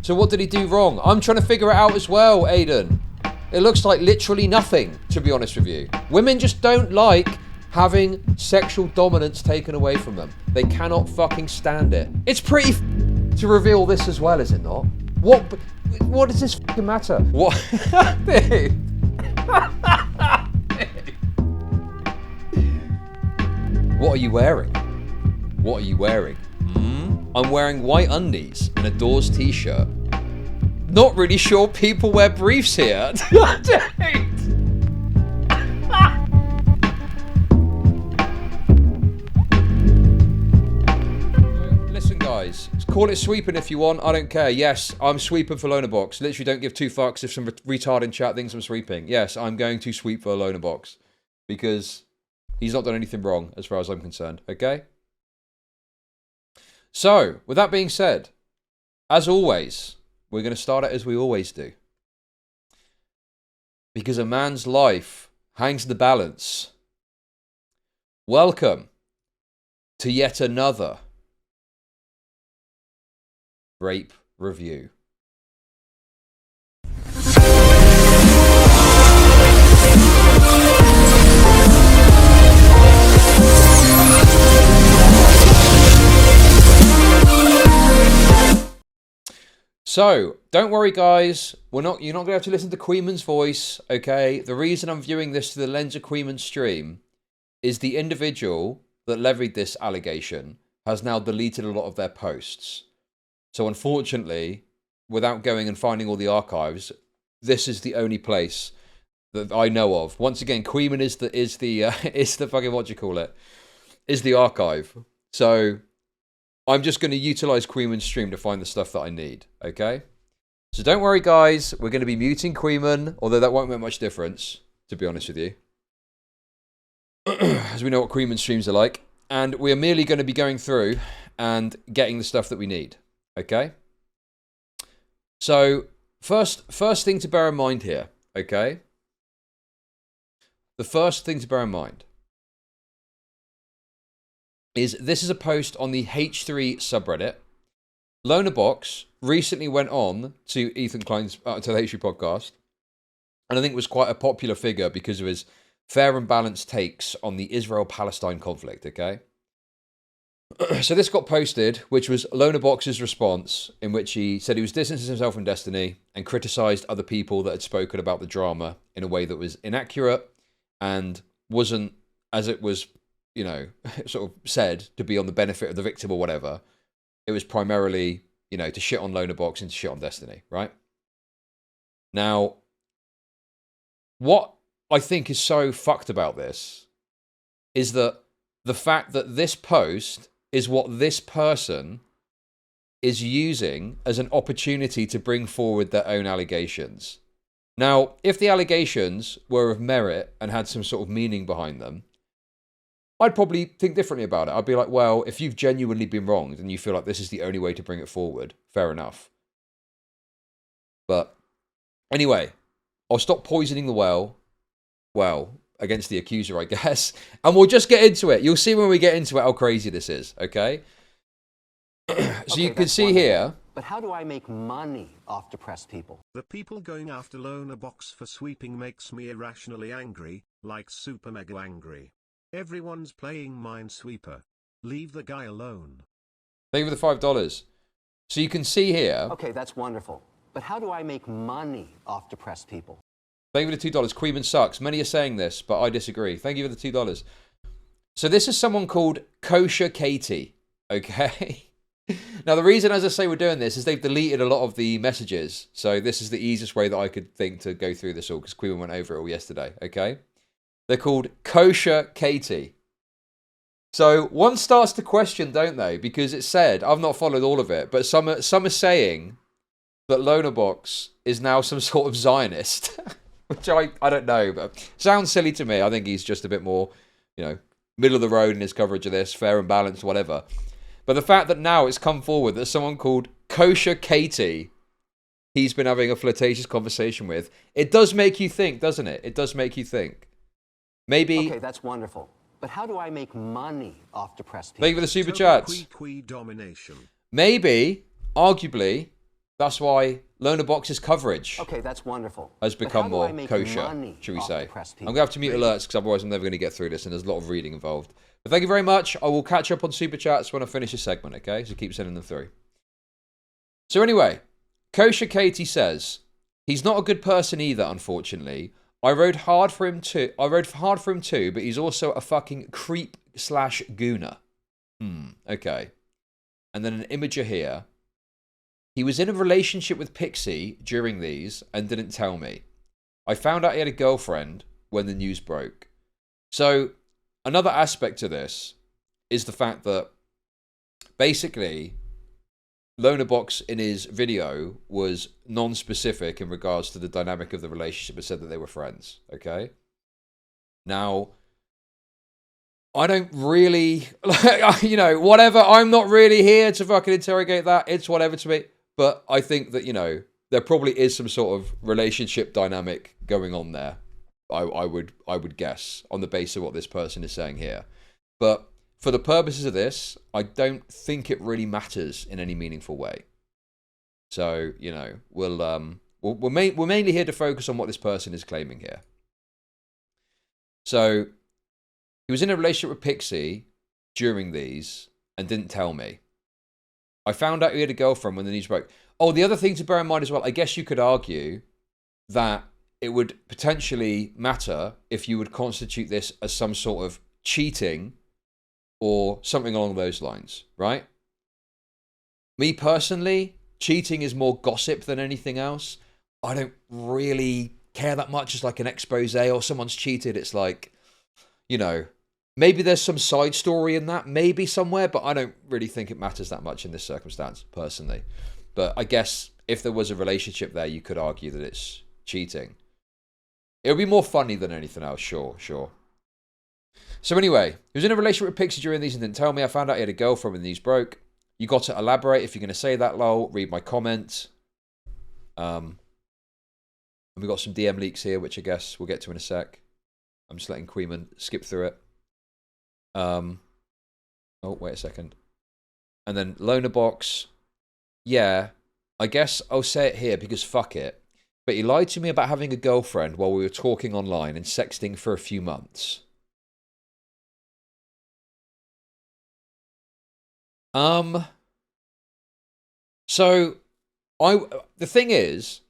So what did he do wrong? I'm trying to figure it out as well, Aiden. It looks like literally nothing, to be honest with you. Women just don't like having sexual dominance taken away from them. They cannot fucking stand it. It's pretty to reveal this as well, is it not? What does this fucking matter? What? What are you wearing? What are you wearing? I'm wearing white undies and a Doors t-shirt. Not really sure people wear briefs here. Listen, guys, call it sweeping if you want. I don't care. Yes, I'm sweeping for LonerBox. Literally don't give two fucks if some retard in chat thinks I'm sweeping. Yes, I'm going to sweep for LonerBox because he's not done anything wrong as far as I'm concerned. Okay? So, with that being said, as always, we're going to start it as we always do. Because a man's life hangs in the balance. Welcome to yet another rape review. So, don't worry guys, you're not going to have to listen to Queeman's voice, okay? The reason I'm viewing this through the lens of Queeman's stream is the individual that levied this allegation has now deleted a lot of their posts. So unfortunately, without going and finding all the archives, this is the only place that I know of. Once again, Queeman is the fucking, what do you call it? Is the archive. So I'm just going to utilize Queeman's stream to find the stuff that I need, okay? So don't worry, guys. We're going to be muting Queeman, although that won't make much difference, to be honest with you. As we know what Queeman streams are like. And we're merely going to be going through and getting the stuff that we need, okay? So first thing to bear in mind here, okay? The first thing to bear in mind is this is a post on the H3 subreddit. LonerBox recently went on to Ethan Klein's to the H3 podcast, and I think was quite a popular figure because of his fair and balanced takes on the Israel-Palestine conflict, okay? So this got posted, which was LonerBox's response, in which he said he was distancing himself from Destiny and criticised other people that had spoken about the drama in a way that was inaccurate and wasn't, as it was, you know, sort of said, to be on the benefit of the victim or whatever. It was primarily, you know, to shit on LonerBox and to shit on Destiny, right? Now, what I think is so fucked about this is that the fact that this post is what this person is using as an opportunity to bring forward their own allegations. Now, if the allegations were of merit and had some sort of meaning behind them, I'd probably think differently about it. I'd be like, well, if you've genuinely been wronged and you feel like this is the only way to bring it forward, fair enough. But anyway, I'll stop poisoning the well, against the accuser, I guess, and we'll just get into it. You'll see when we get into it how crazy this is, okay? So you can see here. But how do I make money off depressed people? The people going after LonerBox for sweeping makes me irrationally angry, like super mega angry. Everyone's playing Minesweeper. Leave the guy alone. Thank you for the $5. So you can see here. Okay, that's wonderful. But how do I make money off depressed people? Thank you for the $2. Queeman sucks. Many are saying this, but I disagree. Thank you for the $2. So this is someone called Kosher Katie, okay? Now, the reason, as I say, we're doing this is they've deleted a lot of the messages. So this is the easiest way that I could think to go through this all, because Queeman went over it all yesterday, okay? They're called Kosher Katie. So one starts to question, don't they? Because it said, I've not followed all of it, but some are saying that LonerBox is now some sort of Zionist, which I don't know, but sounds silly to me. I think he's just a bit more, you know, middle of the road in his coverage of this, fair and balanced, whatever. But the fact that now it's come forward that someone called Kosher Katie, he's been having a flirtatious conversation with, it does make you think, doesn't it? It does make you think. Maybe. Okay, that's wonderful. But how do I make money off depressed people? Thank you for the super chats. Domination. Maybe, arguably, That's why LonerBox's coverage Okay, that's wonderful. has But become how do more I make kosher, money should we off say. depressed I'm people? going to have to mute alerts because otherwise I'm never going to get through this and there's a lot of reading involved. But thank you very much. I will catch up on Super Chats when I finish this segment, okay? So keep sending them through. So anyway, Kosher Katie says, he's not a good person either, unfortunately. I rode hard for him too, but he's also a fucking creep / gooner. Okay. And then an imager here. He was in a relationship with Pixie during these and didn't tell me. I found out he had a girlfriend when the news broke. So, another aspect to this is the fact that basically LonerBox in his video was non-specific in regards to the dynamic of the relationship and said that they were friends, okay? Now, I don't really, you know, whatever, I'm not really here to fucking interrogate that, it's whatever to me, but I think that, you know, there probably is some sort of relationship dynamic going on there, I would guess, on the basis of what this person is saying here. But for the purposes of this, I don't think it really matters in any meaningful way. So, you know, we're mainly here to focus on what this person is claiming here. So, he was in a relationship with Pixie during these and didn't tell me. I found out he had a girlfriend when the news broke. Oh, the other thing to bear in mind as well, I guess you could argue that it would potentially matter if you would constitute this as some sort of cheating or something along those lines, right? Me personally, cheating is more gossip than anything else. I don't really care that much as like an expose or someone's cheated. It's like, you know, maybe there's some side story in that, maybe somewhere, but I don't really think it matters that much in this circumstance, personally. But I guess if there was a relationship there, you could argue that it's cheating. It would be more funny than anything else, sure. So anyway, he was in a relationship with Pixie during these and didn't tell me. I found out he had a girlfriend when these broke. You got to elaborate if you're going to say that, lol. Read my comment. And we got some DM leaks here, which I guess we'll get to in a sec. I'm just letting Queeman skip through it. Oh, wait a second. And then LonerBox. Yeah, I guess I'll say it here because fuck it. But he lied to me about having a girlfriend while we were talking online and sexting for a few months. So the thing is,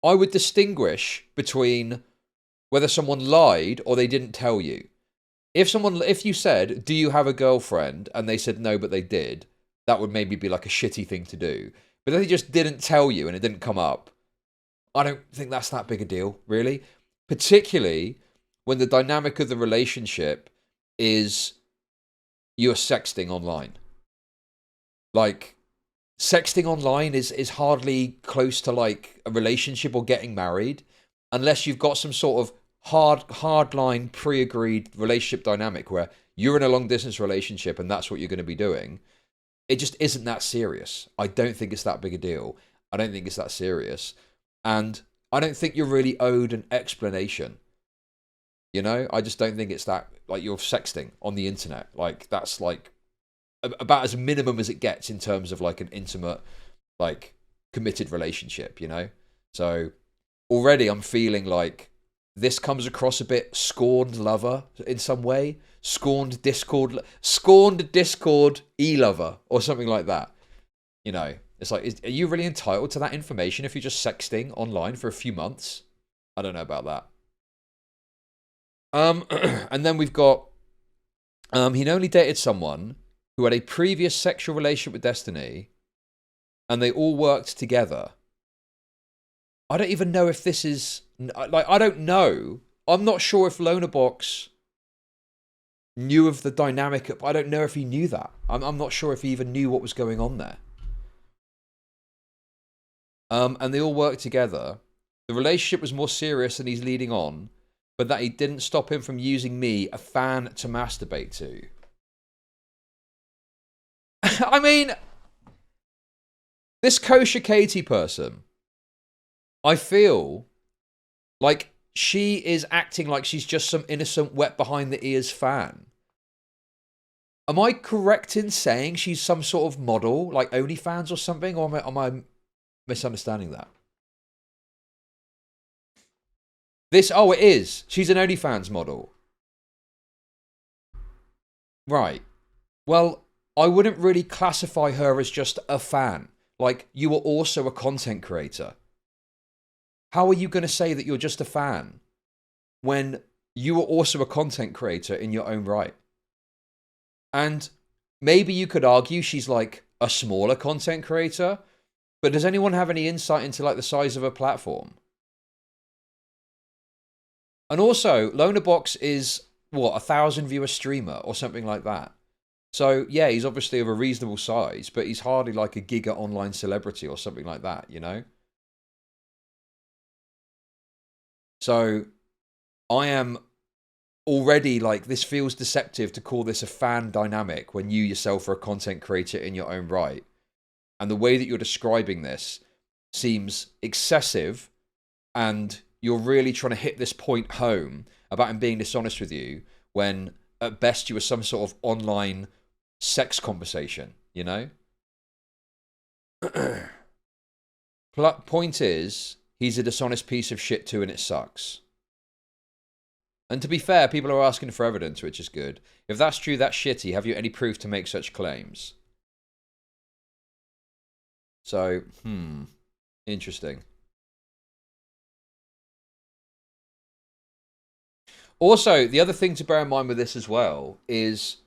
I would distinguish between whether someone lied or they didn't tell you. If you said, do you have a girlfriend? And they said no, but they did, that would maybe be like a shitty thing to do. But if they just didn't tell you and it didn't come up, I don't think that's that big a deal, really. Particularly when the dynamic of the relationship is you're sexting online. Like, sexting online is hardly close to like a relationship or getting married unless you've got some sort of hardline pre-agreed relationship dynamic where you're in a long distance relationship and that's what you're going to be doing. It just isn't that serious. I don't think it's that big a deal. I don't think it's that serious. And I don't think you're really owed an explanation. You know, I just don't think it's that, like, you're sexting on the internet. Like, that's like about as minimum as it gets in terms of like an intimate, like, committed relationship, you know? So already I'm feeling like this comes across a bit scorned lover in some way. Scorned Discord e-lover or something like that. You know, it's like, are you really entitled to that information if you're just sexting online for a few months? I don't know about that. And then we've got, he'd only dated someone who had a previous sexual relationship with Destiny, and they all worked together. I don't even know if this is, like, I don't know. I'm not sure if LonerBox knew of the dynamic. I don't know if he knew that. I'm not sure if he even knew what was going on there. And they all worked together. The relationship was more serious than he's leading on, but that he didn't stop him from using me, a fan, to masturbate to. I mean, this Kosher Katie person, I feel like she is acting like she's just some innocent, wet behind the ears fan. Am I correct in saying she's some sort of model, like OnlyFans or something? Or am I misunderstanding that. This, oh, it is. She's an OnlyFans model. Right. Well, I wouldn't really classify her as just a fan. Like, you are also a content creator. How are you going to say that you're just a fan when you are also a content creator in your own right? And maybe you could argue she's like a smaller content creator, but does anyone have any insight into like the size of a platform? And also, LonerBox is, what, 1,000 viewer streamer or something like that. So, yeah, he's obviously of a reasonable size, but he's hardly like a giga online celebrity or something like that, you know? So, I am already like, this feels deceptive to call this a fan dynamic when you yourself are a content creator in your own right. And the way that you're describing this seems excessive, and you're really trying to hit this point home about him being dishonest with you when at best you were some sort of online sex conversation, you know? Point is, he's a dishonest piece of shit too, and it sucks. And to be fair, people are asking for evidence, which is good. If that's true, that's shitty. Have you any proof to make such claims? So, interesting. Also, the other thing to bear in mind with this as well is,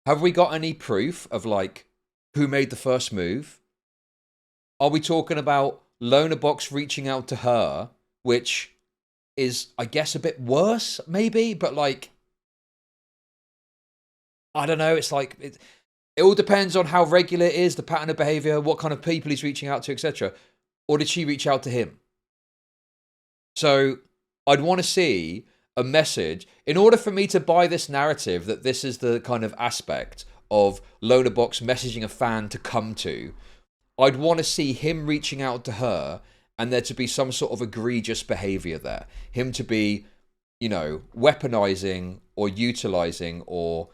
have we got any proof of like who made the first move? Are we talking about LonerBox reaching out to her, which is, I guess, a bit worse, maybe, but like, I don't know. It's like, it all depends on how regular it is, the pattern of behavior, what kind of people he's reaching out to, etc. Or did she reach out to him? So I'd want to see a message in order for me to buy this narrative that this is the kind of aspect of LonerBox messaging a fan to come to. I'd want to see him reaching out to her and there to be some sort of egregious behavior there. Him to be, you know, weaponizing or utilizing or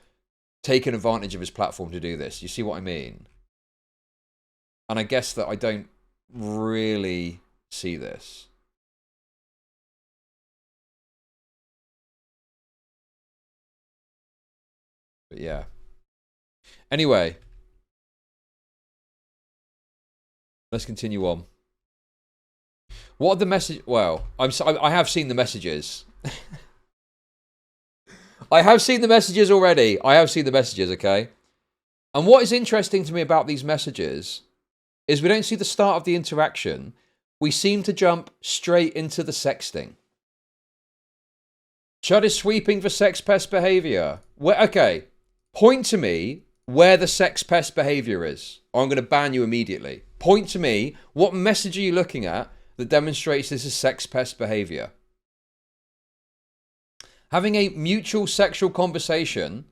taking advantage of his platform to do this. You see what I mean? And I guess that I don't really see this. But yeah. Anyway, let's continue on. What are the message? Well, I have seen the messages. I have seen the messages already. I have seen the messages, okay? And what is interesting to me about these messages is we don't see the start of the interaction. We seem to jump straight into the sexting. Chud is sweeping for sex pest behavior. Okay, point to me where the sex pest behavior is, or I'm going to ban you immediately. Point to me, what message are you looking at that demonstrates this is sex pest behavior? Having a mutual sexual conversation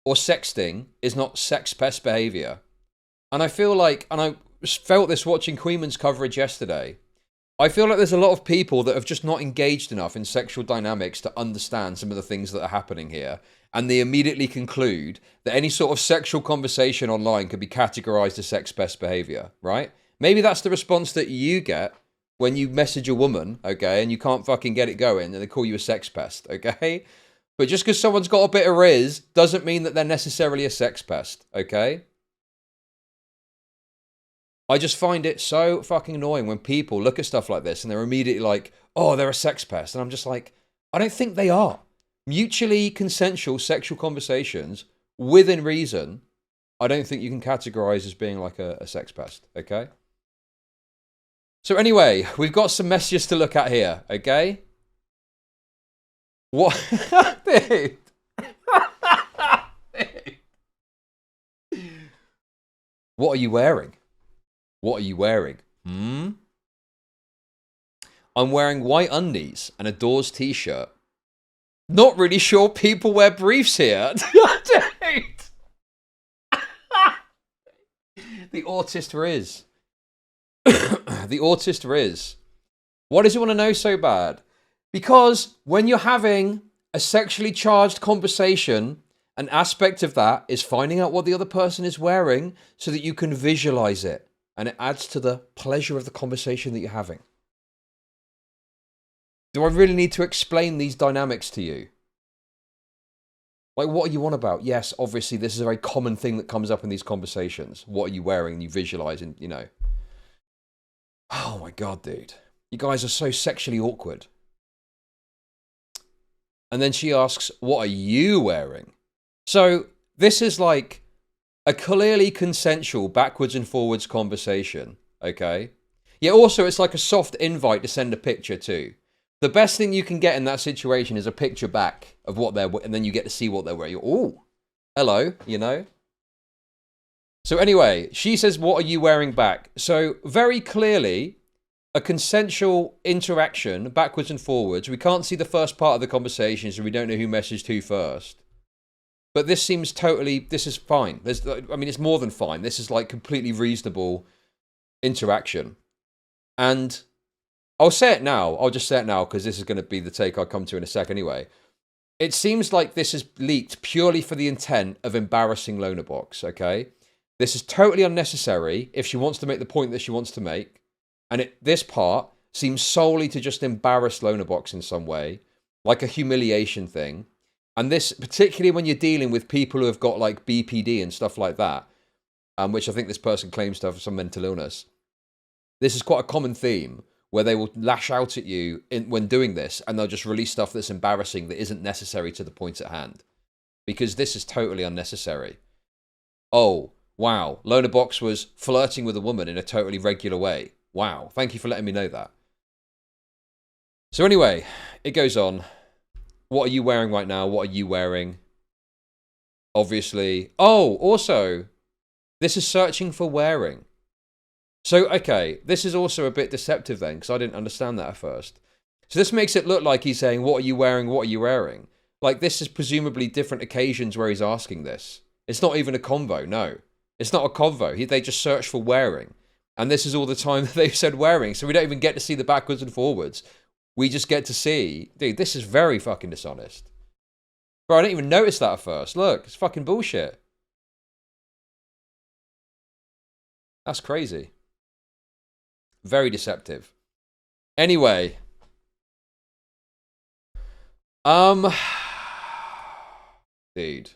or sexting is not sex pest behavior. And I feel like, and I felt this watching Queenman's coverage yesterday, I feel like there's a lot of people that have just not engaged enough in sexual dynamics to understand some of the things that are happening here. And they immediately conclude that any sort of sexual conversation online could be categorized as sex pest behavior, right? Maybe that's the response that you get when you message a woman, okay, and you can't fucking get it going, and they call you a sex pest, okay? But just because someone's got a bit of riz doesn't mean that they're necessarily a sex pest, okay? I just find it so fucking annoying when people look at stuff like this and they're immediately like, oh, they're a sex pest. And I'm just like, I don't think they are. Mutually consensual sexual conversations within reason, I don't think you can categorize as being like a sex pest, okay? So anyway, we've got some messages to look at here, okay? What? Dude. What are you wearing? What are you wearing? I'm wearing white undies and a Doors t-shirt. Not really sure people wear briefs here. The autist Riz. The autist Riz. What does he want to know so bad? Because when you're having a sexually charged conversation, an aspect of that is finding out what the other person is wearing so that you can visualize it. and it adds to the pleasure of the conversation that you're having. Do I really need to explain these dynamics to you? Like, what are you on about? Yes, obviously, this is a very common thing that comes up in these conversations. What are you wearing? And you visualize and, you know. Oh my God, dude. You guys are so sexually awkward. And then she asks, what are you wearing? So this is like a clearly consensual backwards and forwards conversation, okay? Yeah, also, it's like a soft invite to send a picture too. The best thing you can get in that situation is a picture back of what they're, and then you get to see what they're wearing. Oh, hello, you know? So anyway, she says, what are you wearing back? So very clearly, a consensual interaction backwards and forwards. We can't see the first part of the conversation, so we don't know who messaged who first. But this seems totally, this is fine. I mean, it's more than fine. This is like completely reasonable interaction. And I'll say it now. I'll just say it now because this is going to be the take I'll come to in a sec anyway. It seems like this is leaked purely for the intent of embarrassing LonerBox, okay? This is totally unnecessary if she wants to make the point that she wants to make. And this part seems solely to just embarrass LonerBox in some way, like a humiliation thing. And this, particularly when you're dealing with people who have got like BPD and stuff like that, which I think this person claims to have some mental illness. This is quite a common theme where they will lash out at you when doing this, and they'll just release stuff that's embarrassing that isn't necessary to the point at hand. Because this is totally unnecessary. Oh, wow. LonerBox was flirting with a woman in a totally regular way. Wow. Thank you for letting me know that. So anyway, it goes on. What are you wearing right now? What are you wearing? Obviously. Oh, also, this is searching for wearing. So, okay, this is also a bit deceptive then, because I didn't understand that at first. So this makes it look like he's saying, what are you wearing? What are you wearing? Like, this is presumably different occasions where he's asking this. It's not even a convo, no. It's not a convo. They just search for wearing. And this is all the time that they've said wearing, so we don't even get to see the backwards and forwards. We just get to see... Dude, this is very fucking dishonest. Bro, I didn't even notice that at first. Look, it's fucking bullshit. That's crazy. Very deceptive. Anyway. Dude.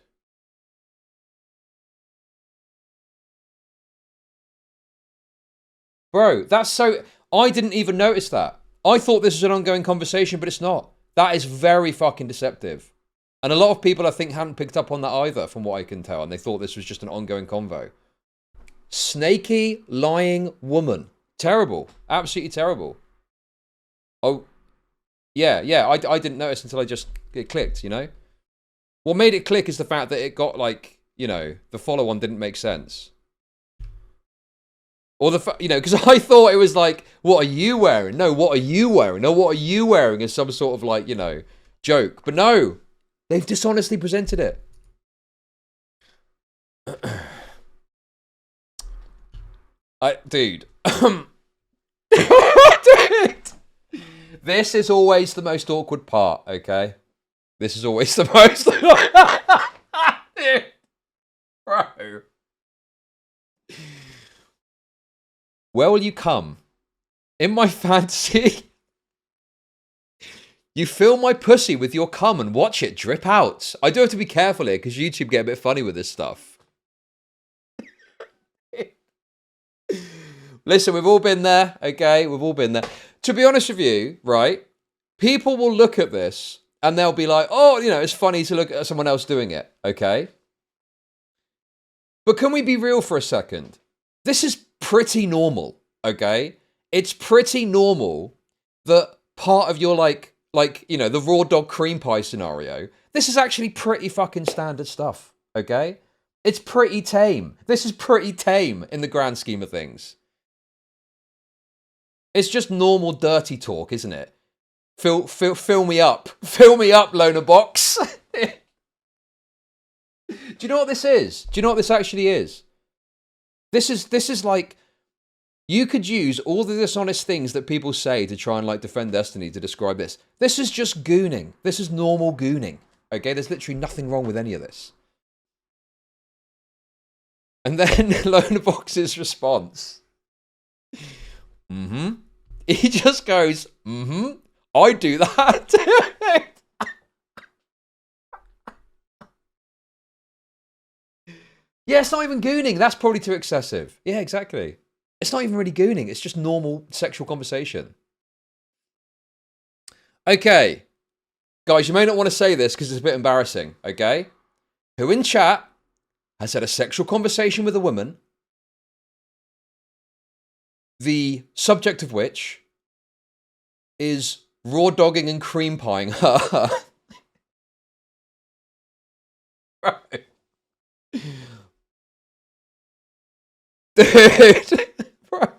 Bro, that's so... I didn't even notice that. I thought this was an ongoing conversation, but it's not. That is very fucking deceptive. And a lot of people, I think, hadn't picked up on that either, from what I can tell, and they thought this was just an ongoing convo. Snaky, lying woman. Terrible. Absolutely terrible. Oh, yeah, I didn't notice until it clicked, you know? What made it click is the fact that it got, like, you know, the follow-on didn't make sense. Or you know, because I thought it was like, what are you wearing? No, what are you wearing? No, what are you wearing? Is some sort of, like, you know, joke. But no, they've dishonestly presented it. Dude. Dude. This is always the most awkward part, okay? This is always the most... Dude. Bro. Where will you come? In my fantasy? You fill my pussy with your cum and watch it drip out. I do have to be careful here because YouTube get a bit funny with this stuff. Listen, we've all been there, okay? We've all been there. To be honest with you, right? People will look at this and they'll be like, oh, you know, it's funny to look at someone else doing it, okay? But can we be real for a second? This is pretty normal, okay? It's pretty normal that part of your, like, you know, the raw dog cream pie scenario, this is actually pretty fucking standard stuff, okay? It's pretty tame. This is pretty tame in the grand scheme of things. It's just normal dirty talk, isn't it? Fill me up. Fill me up, LonerBox. Do you know what this is? Do you know what this actually is? This is like, you could use all the dishonest things that people say to try and, like, defend Destiny to describe this. This is just gooning. This is normal gooning. Okay, there's literally nothing wrong with any of this. And then LonerBox's response. Mm-hmm. He just goes, mm-hmm. I do that. Yeah, it's not even gooning. That's probably too excessive. Yeah, exactly. It's not even really gooning. It's just normal sexual conversation. Okay. Guys, you may not want to say this because it's a bit embarrassing, okay? Who in chat has had a sexual conversation with a woman, the subject of which is raw dogging and cream pieing her? Right. Dude. Right.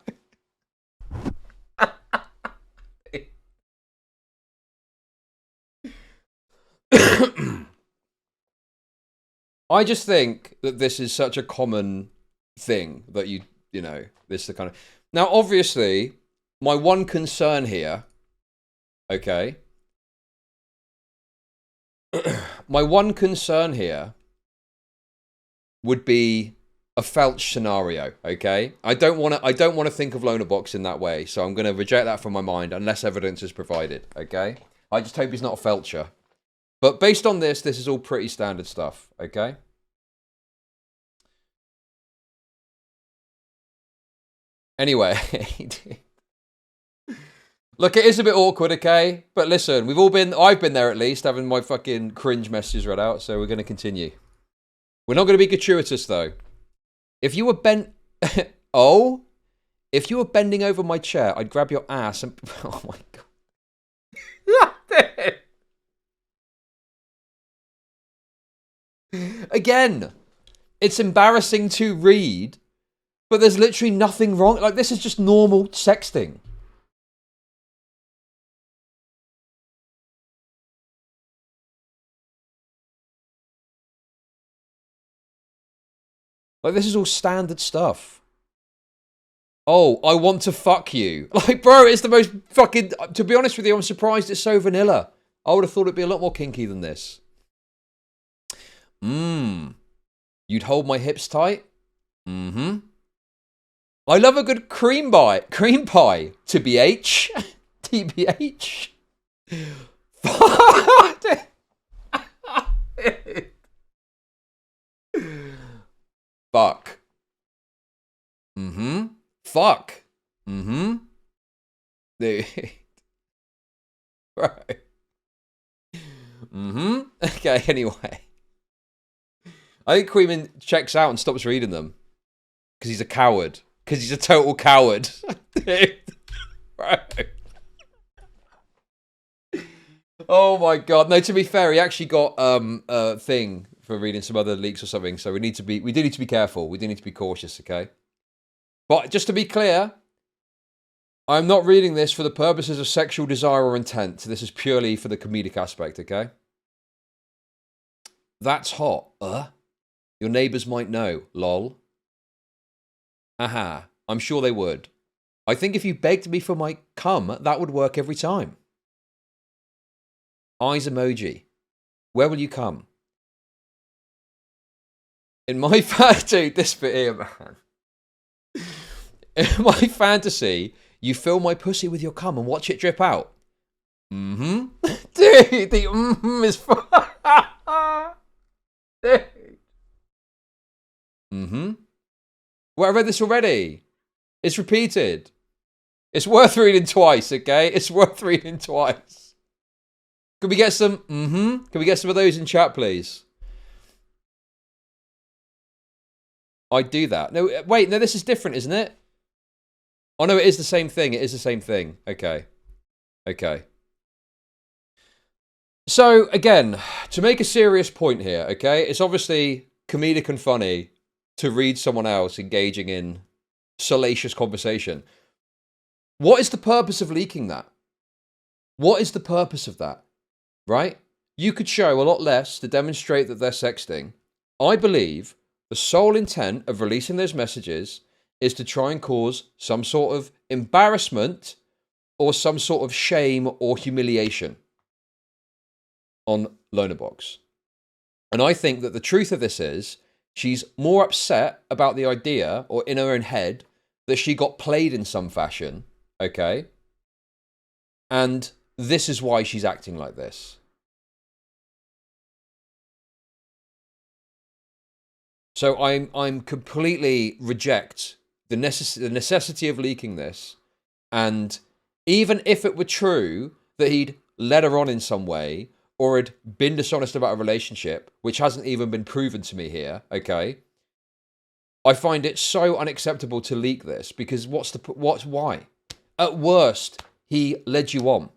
I just think that this is such a common thing that you know, this is the kind of... Now, obviously, my one concern here, okay? My one concern here would be a Felch scenario, okay? I don't want to think of LonerBox in that way, so I'm going to reject that from my mind unless evidence is provided, okay? I just hope he's not a Felcher. But based on this is all pretty standard stuff, okay? Anyway, look, it is a bit awkward, okay? But listen, I've been there at least, having my fucking cringe messages read out, so we're going to continue. We're not going to be gratuitous, though. If you were if you were bending over my chair, I'd grab your ass and... Oh, my God. Again, it's embarrassing to read, but there's literally nothing wrong. Like, this is just normal sexting. Like, this is all standard stuff. Oh, I want to fuck you. Like, bro, it's the most fucking... To be honest with you, I'm surprised it's so vanilla. I would have thought it'd be a lot more kinky than this. You'd hold my hips tight? Mm-hmm. I love a good cream pie. TBH. TBH. Fuck. Mm-hmm. Fuck. Mm-hmm. Dude. Right. Mm-hmm. Okay, anyway. I think Queeman checks out and stops reading them. Because he's a coward. Because he's a total coward. Right. Oh my God. No, to be fair, he actually got a thing for reading some other leaks or something. So we do need to be careful. We do need to be cautious, okay? But just to be clear, I'm not reading this for the purposes of sexual desire or intent. This is purely for the comedic aspect, okay? That's hot. Your neighbours might know. Lol. Aha. I'm sure they would. I think if you begged me for my cum, that would work every time. Eyes emoji. Where will you come? In my dude, this bit here, man. In my fantasy, you fill my pussy with your cum and watch it drip out. Mm-hmm. Dude, the mm-hmm is fun. Dude. Mm-hmm. Well, I read this already. It's repeated. It's worth reading twice, okay? It's worth reading twice. Can we get some mm-hmm? Can we get some of those in chat, please? I'd do that. No, wait, no, this is different, isn't it? Oh, no, it is the same thing. It is the same thing. Okay. Okay. So, again, to make a serious point here, okay? It's obviously comedic and funny to read someone else engaging in salacious conversation. What is the purpose of leaking that? What is the purpose of that? Right? You could show a lot less to demonstrate that they're sexting. I believe the sole intent of releasing those messages is to try and cause some sort of embarrassment or some sort of shame or humiliation on LonerBox. And I think that the truth of this is she's more upset about the idea, or in her own head, that she got played in some fashion, okay? And this is why she's acting like this. So I'm completely reject the necessity of leaking this. And even if it were true that he'd led her on in some way or had been dishonest about a relationship, which hasn't even been proven to me here, okay? I find it so unacceptable to leak this because why? At worst, he led you on.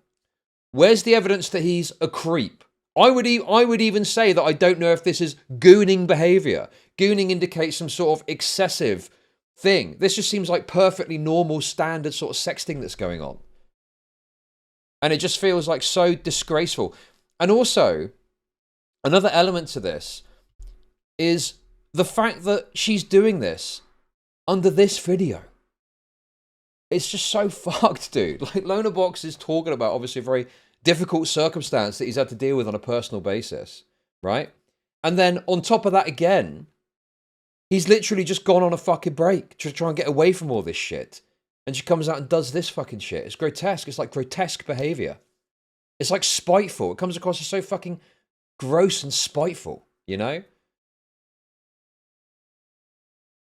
Where's the evidence that he's a creep? I would even say that I don't know if this is gooning behavior. Gooning indicates some sort of excessive thing. This just seems like perfectly normal, standard sort of sexting that's going on. And it just feels like so disgraceful. And also, another element to this is the fact that she's doing this under this video. It's just so fucked, dude. Like, LonerBox is talking about, obviously, a very difficult circumstance that he's had to deal with on a personal basis, right? And then, on top of that again, he's literally just gone on a fucking break to try and get away from all this shit. And she comes out and does this fucking shit. It's grotesque. It's like grotesque behavior. It's like spiteful. It comes across as so fucking gross and spiteful, you know?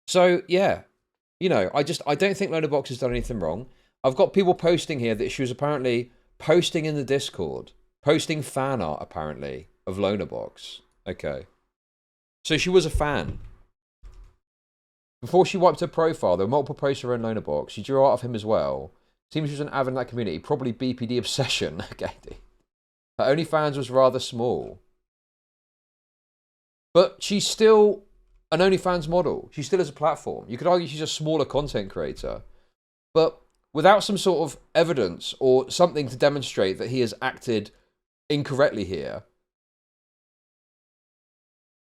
So, yeah. You know, I don't think LonerBox has done anything wrong. I've got people posting here that she was apparently posting in the Discord. Posting fan art, apparently, of LonerBox. Okay. So she was a fan. Before she wiped her profile, there were multiple posts around LonerBox. She drew art of him as well. Seems she was an avid in that community. Probably BPD obsession. Okay. Her OnlyFans was rather small. But she's still an OnlyFans model. She still has a platform. You could argue she's a smaller content creator. But without some sort of evidence or something to demonstrate that he has acted incorrectly here,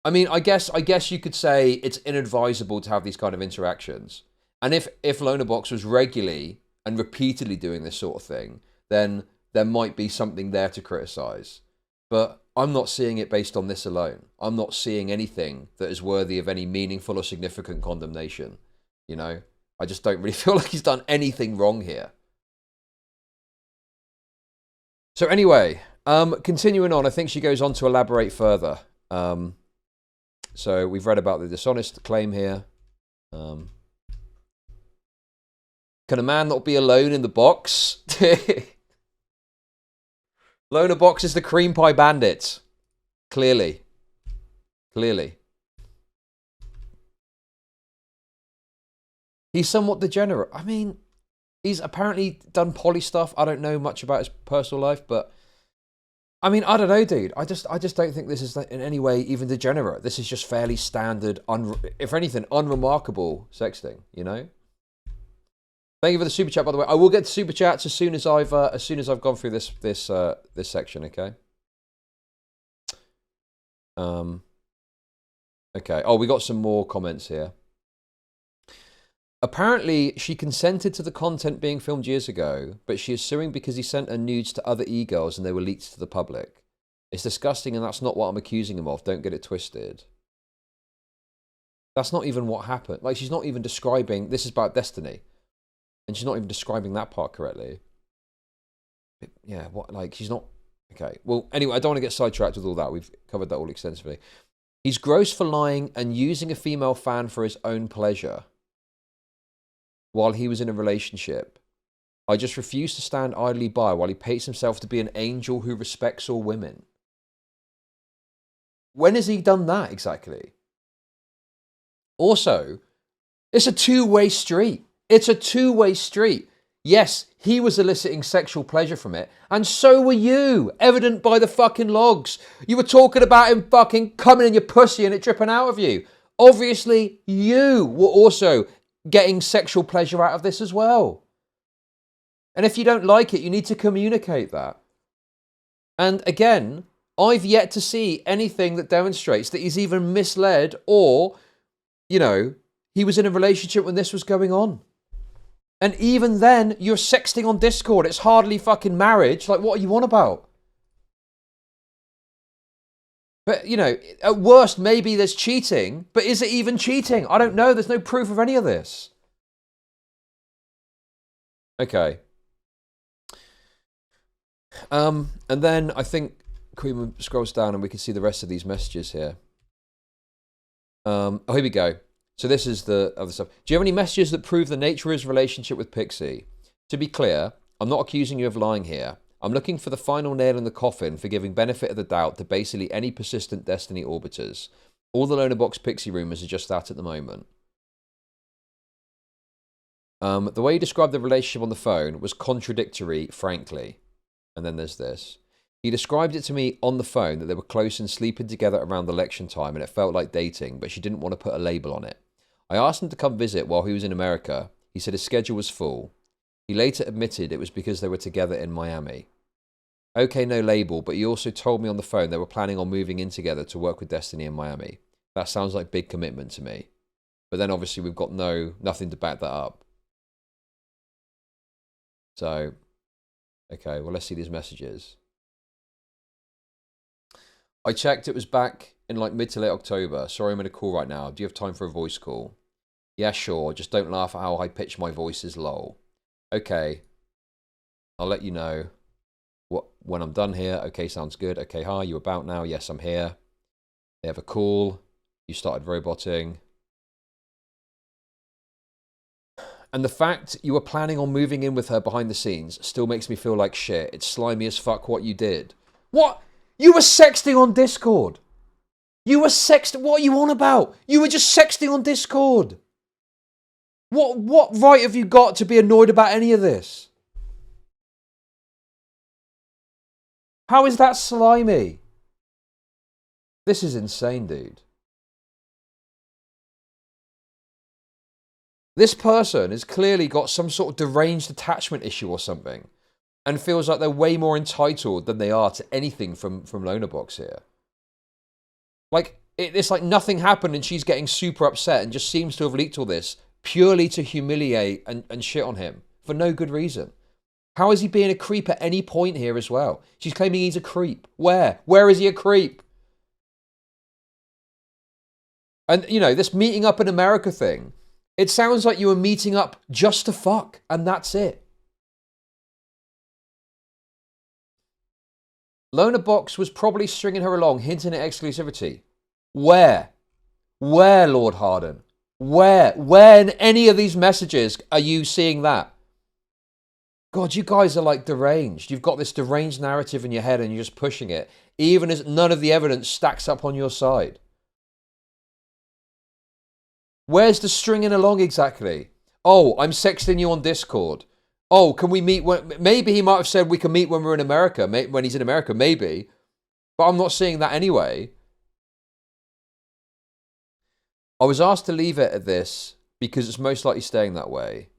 I mean, I guess you could say it's inadvisable to have these kind of interactions. And if LonerBox was regularly and repeatedly doing this sort of thing, then there might be something there to criticize. But I'm not seeing it based on this alone. I'm not seeing anything that is worthy of any meaningful or significant condemnation. You know, I just don't really feel like he's done anything wrong here. So anyway, continuing on, I think she goes on to elaborate further. So we've read about the dishonest claim here. Can a man not be alone in the box? LonerBox is the cream pie bandit. Clearly. He's somewhat degenerate. I mean, he's apparently done poly stuff. I don't know much about his personal life, but I mean, I don't know, dude. I just don't think this is in any way even degenerate. This is just fairly standard, if anything, unremarkable sexting, you know? Thank you for the super chat, by the way. I will get to super chats as soon as I've gone through this section. Okay. Okay. Oh, we got some more comments here. Apparently, she consented to the content being filmed years ago, but she is suing because he sent her nudes to other e-girls and they were leaked to the public. It's disgusting, and that's not what I'm accusing him of. Don't get it twisted. That's not even what happened. Like, she's not even describing. This is about Destiny. And she's not even describing that part correctly. Yeah, what? Like, she's not... Okay, well, anyway, I don't want to get sidetracked with all that. We've covered that all extensively. He's gross for lying and using a female fan for his own pleasure while he was in a relationship. I just refuse to stand idly by while he paints himself to be an angel who respects all women. When has he done that, exactly? Also, it's a two-way street. It's a two-way street. Yes, he was eliciting sexual pleasure from it, and so were you, evident by the fucking logs. You were talking about him fucking coming in your pussy and it dripping out of you. Obviously, you were also getting sexual pleasure out of this as well. And if you don't like it, you need to communicate that. And again, I've yet to see anything that demonstrates that he's even misled or, you know, he was in a relationship when this was going on. And even then, you're sexting on Discord. It's hardly fucking marriage. Like, what are you on about? But, you know, at worst, maybe there's cheating. But is it even cheating? I don't know. There's no proof of any of this. Okay. And then I think Queen scrolls down and we can see the rest of these messages here. Oh, here we go. So this is the other stuff. Do you have any messages that prove the nature of his relationship with Pixie? To be clear, I'm not accusing you of lying here. I'm looking for the final nail in the coffin for giving benefit of the doubt to basically any persistent Destiny orbiters. All the LonerBox Pixie rumours are just that at the moment. The way you described the relationship on the phone was contradictory, frankly. And then there's this. He described it to me on the phone that they were close and sleeping together around election time and it felt like dating, but she didn't want to put a label on it. I asked him to come visit while he was in America. He said his schedule was full. He later admitted it was because they were together in Miami. Okay, no label, but he also told me on the phone they were planning on moving in together to work with Destiny in Miami. That sounds like big commitment to me. But then obviously we've got nothing to back that up. So, okay, well, let's see these messages. I checked, it was back in like mid to late October. Sorry, I'm in a call right now. Do you have time for a voice call? Yeah, sure. Just don't laugh at how high pitched my voice is, lol. Okay. I'll let you know when I'm done here. Okay, sounds good. Okay, hi, you about now? Yes, I'm here. They have a call. You started roboting. And the fact you were planning on moving in with her behind the scenes still makes me feel like shit. It's slimy as fuck what you did. What? You were sexting on Discord. You were sexting. What are you on about? You were just sexting on Discord. What right have you got to be annoyed about any of this? How is that slimy? This is insane, dude. This person has clearly got some sort of deranged attachment issue or something and feels like they're way more entitled than they are to anything from LonerBox here. Like, it's like nothing happened and she's getting super upset and just seems to have leaked all this purely to humiliate and shit on him for no good reason. How is he being a creep at any point here as well? She's claiming he's a creep. Where? Where is he a creep? And, you know, this meeting up in America thing, it sounds like you were meeting up just to fuck, and that's it. LonerBox was probably stringing her along, hinting at exclusivity. Where? Where, Lord Harden? Where? Where in any of these messages are you seeing that? God, you guys are like deranged. You've got this deranged narrative in your head and you're just pushing it, even as none of the evidence stacks up on your side. Where's the stringing along exactly? Oh, I'm sexting you on Discord. Oh, can we meet? Maybe he might have said we can meet when we're in America, when he's in America, maybe. But I'm not seeing that anyway. I was asked to leave it at this because it's most likely staying that way.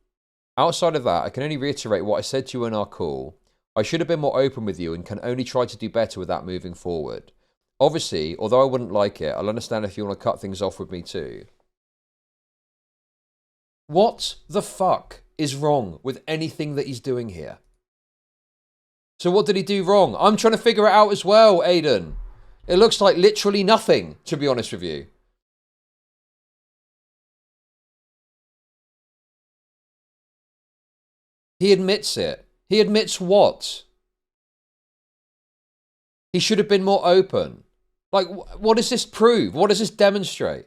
Outside of that, I can only reiterate what I said to you in our call. I should have been more open with you and can only try to do better with that moving forward. Obviously, although I wouldn't like it, I'll understand if you want to cut things off with me too. What the fuck is wrong with anything that he's doing here? So what did he do wrong? I'm trying to figure it out as well, Aiden. It looks like literally nothing, to be honest with you. He admits it. He admits what? He should have been more open. Like, what does this prove? What does this demonstrate?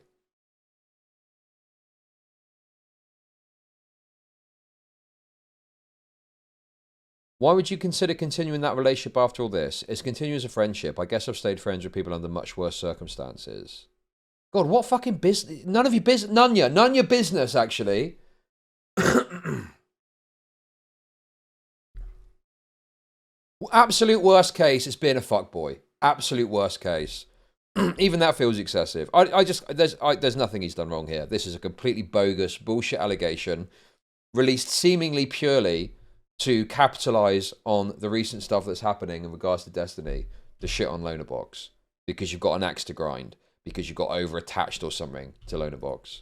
Why would you consider continuing that relationship after all this? It's continuing as a friendship. I guess I've stayed friends with people under much worse circumstances. God, what fucking business? None of your business. None your business, actually. Absolute worst case, it's being a fuckboy. Absolute worst case. Even that feels excessive. There's nothing he's done wrong here. This is a completely bogus bullshit allegation released seemingly purely to capitalize on the recent stuff that's happening in regards to Destiny, to shit on LonerBox because you've got an axe to grind, because you got over attached or something to LonerBox.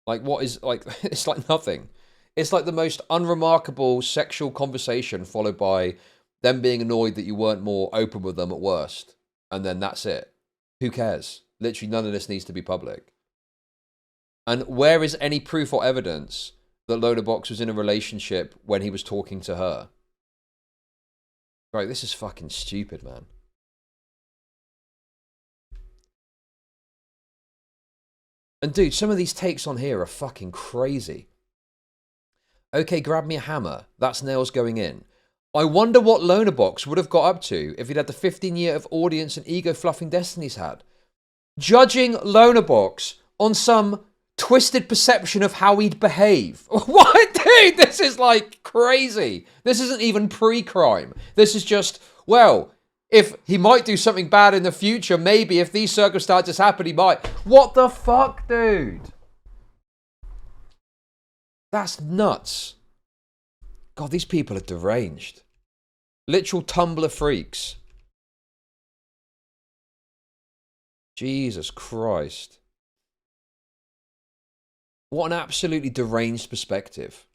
Like, what is, like, it's like nothing. It's like the most unremarkable sexual conversation followed by them being annoyed that you weren't more open with them at worst. And then that's it. Who cares? Literally none of this needs to be public. And where is any proof or evidence that LonerBox was in a relationship when he was talking to her? Right, this is fucking stupid, man. And dude, some of these takes on here are fucking crazy. Okay, grab me a hammer. That's nails going in. I wonder what LonerBox would have got up to if he'd had the 15-year of audience and ego-fluffing Destiny's had. Judging LonerBox on some twisted perception of how he'd behave. What? Dude, this is like crazy. This isn't even pre-crime. This is just, well, if he might do something bad in the future, maybe if these circumstances happen, he might. What the fuck, dude? That's nuts. God, these people are deranged. Literal Tumblr freaks. Jesus Christ. What an absolutely deranged perspective.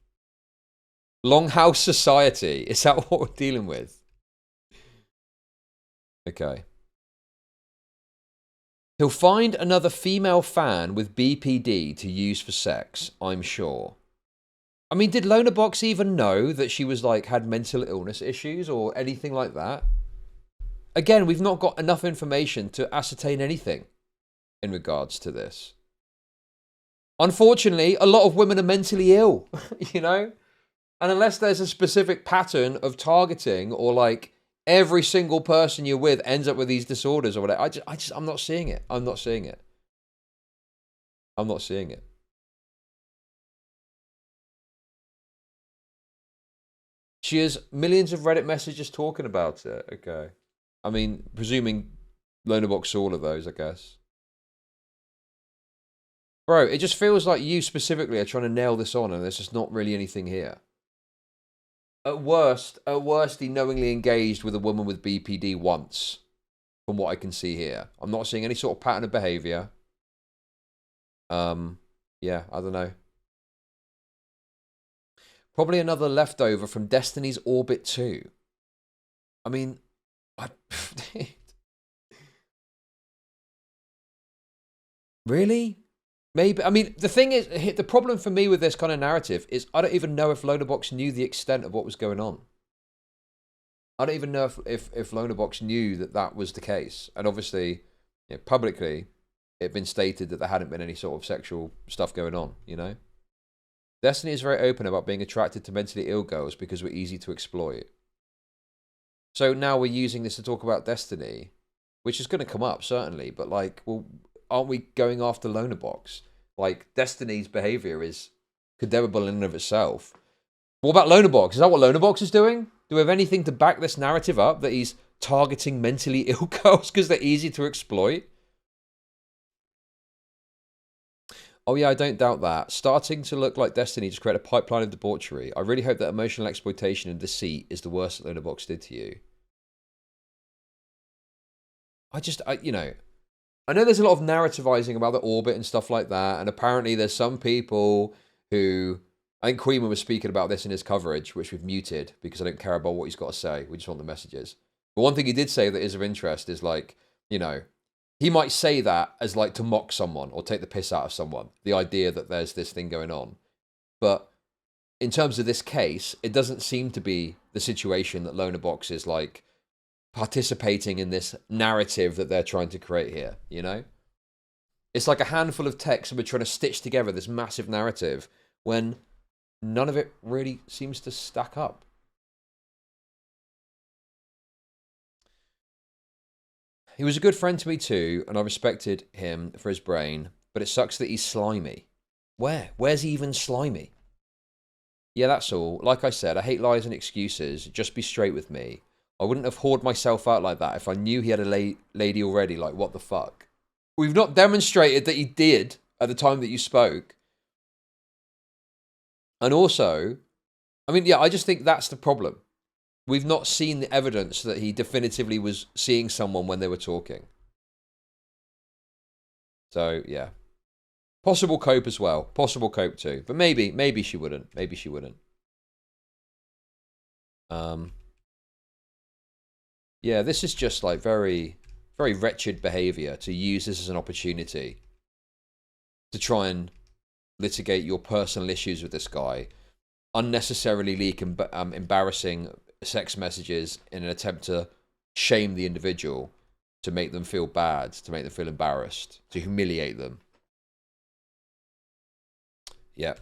Longhouse society. Is that what we're dealing with? Okay. He'll find another female fan with BPD to use for sex, I'm sure. I mean, did LonerBox even know that she was like, had mental illness issues or anything like that? Again, we've not got enough information to ascertain anything in regards to this. Unfortunately, a lot of women are mentally ill, you know? And unless there's a specific pattern of targeting or like every single person you're with ends up with these disorders or whatever, I'm not seeing it. I'm not seeing it. I'm not seeing it. She has millions of Reddit messages talking about it. Okay. I mean, presuming LonerBox saw all of those, I guess. Bro, it just feels like you specifically are trying to nail this on and there's just not really anything here. At worst, he knowingly engaged with a woman with BPD once, from what I can see here. I'm not seeing any sort of pattern of behavior. Yeah, I don't know. Probably another leftover from Destiny's Orbit 2. I mean, really? Maybe. I mean, the thing is, the problem for me with this kind of narrative is I don't even know if LonerBox knew the extent of what was going on. I don't even know if LonerBox knew that that was the case. And obviously, you know, publicly, it had been stated that there hadn't been any sort of sexual stuff going on, you know? Destiny is very open about being attracted to mentally ill girls because we're easy to exploit. So now we're using this to talk about Destiny, which is going to come up, certainly. But, like, well, aren't we going after LonerBox? Like, Destiny's behavior is condemnable in and of itself. What about LonerBox? Is that what LonerBox is doing? Do we have anything to back this narrative up that he's targeting mentally ill girls because they're easy to exploit? Oh yeah, I don't doubt that. Starting to look like Destiny just create a pipeline of debauchery. I really hope that emotional exploitation and deceit is the worst that LonerBox did to you. You know, I know there's a lot of narrativizing about the orbit and stuff like that, and apparently there's some people who, I think Queenman was speaking about this in his coverage, which we've muted because I don't care about what he's got to say. We just want the messages. But one thing he did say that is of interest is like, you know, he might say that as like to mock someone or take the piss out of someone. The idea that there's this thing going on. But in terms of this case, it doesn't seem to be the situation that LonerBox is like participating in this narrative that they're trying to create here, you know? It's like a handful of texts and we're trying to stitch together this massive narrative when none of it really seems to stack up. He was a good friend to me too, and I respected him for his brain, but it sucks that he's slimy. Where? Where's he even slimy? Yeah, that's all. Like I said, I hate lies and excuses. Just be straight with me. I wouldn't have whored myself out like that if I knew he had a lady already. Like, what the fuck? We've not demonstrated that he did at the time that you spoke. And also, I mean, yeah, I just think that's the problem. We've not seen the evidence that he definitively was seeing someone when they were talking. So, yeah. Possible cope as well. Possible cope too. But maybe she wouldn't. Maybe she wouldn't. Yeah, this is just like very, very wretched behavior to use this as an opportunity to try and litigate your personal issues with this guy, unnecessarily leak embarrassing sex messages in an attempt to shame the individual, to make them feel bad, to make them feel embarrassed, to humiliate them. Yep.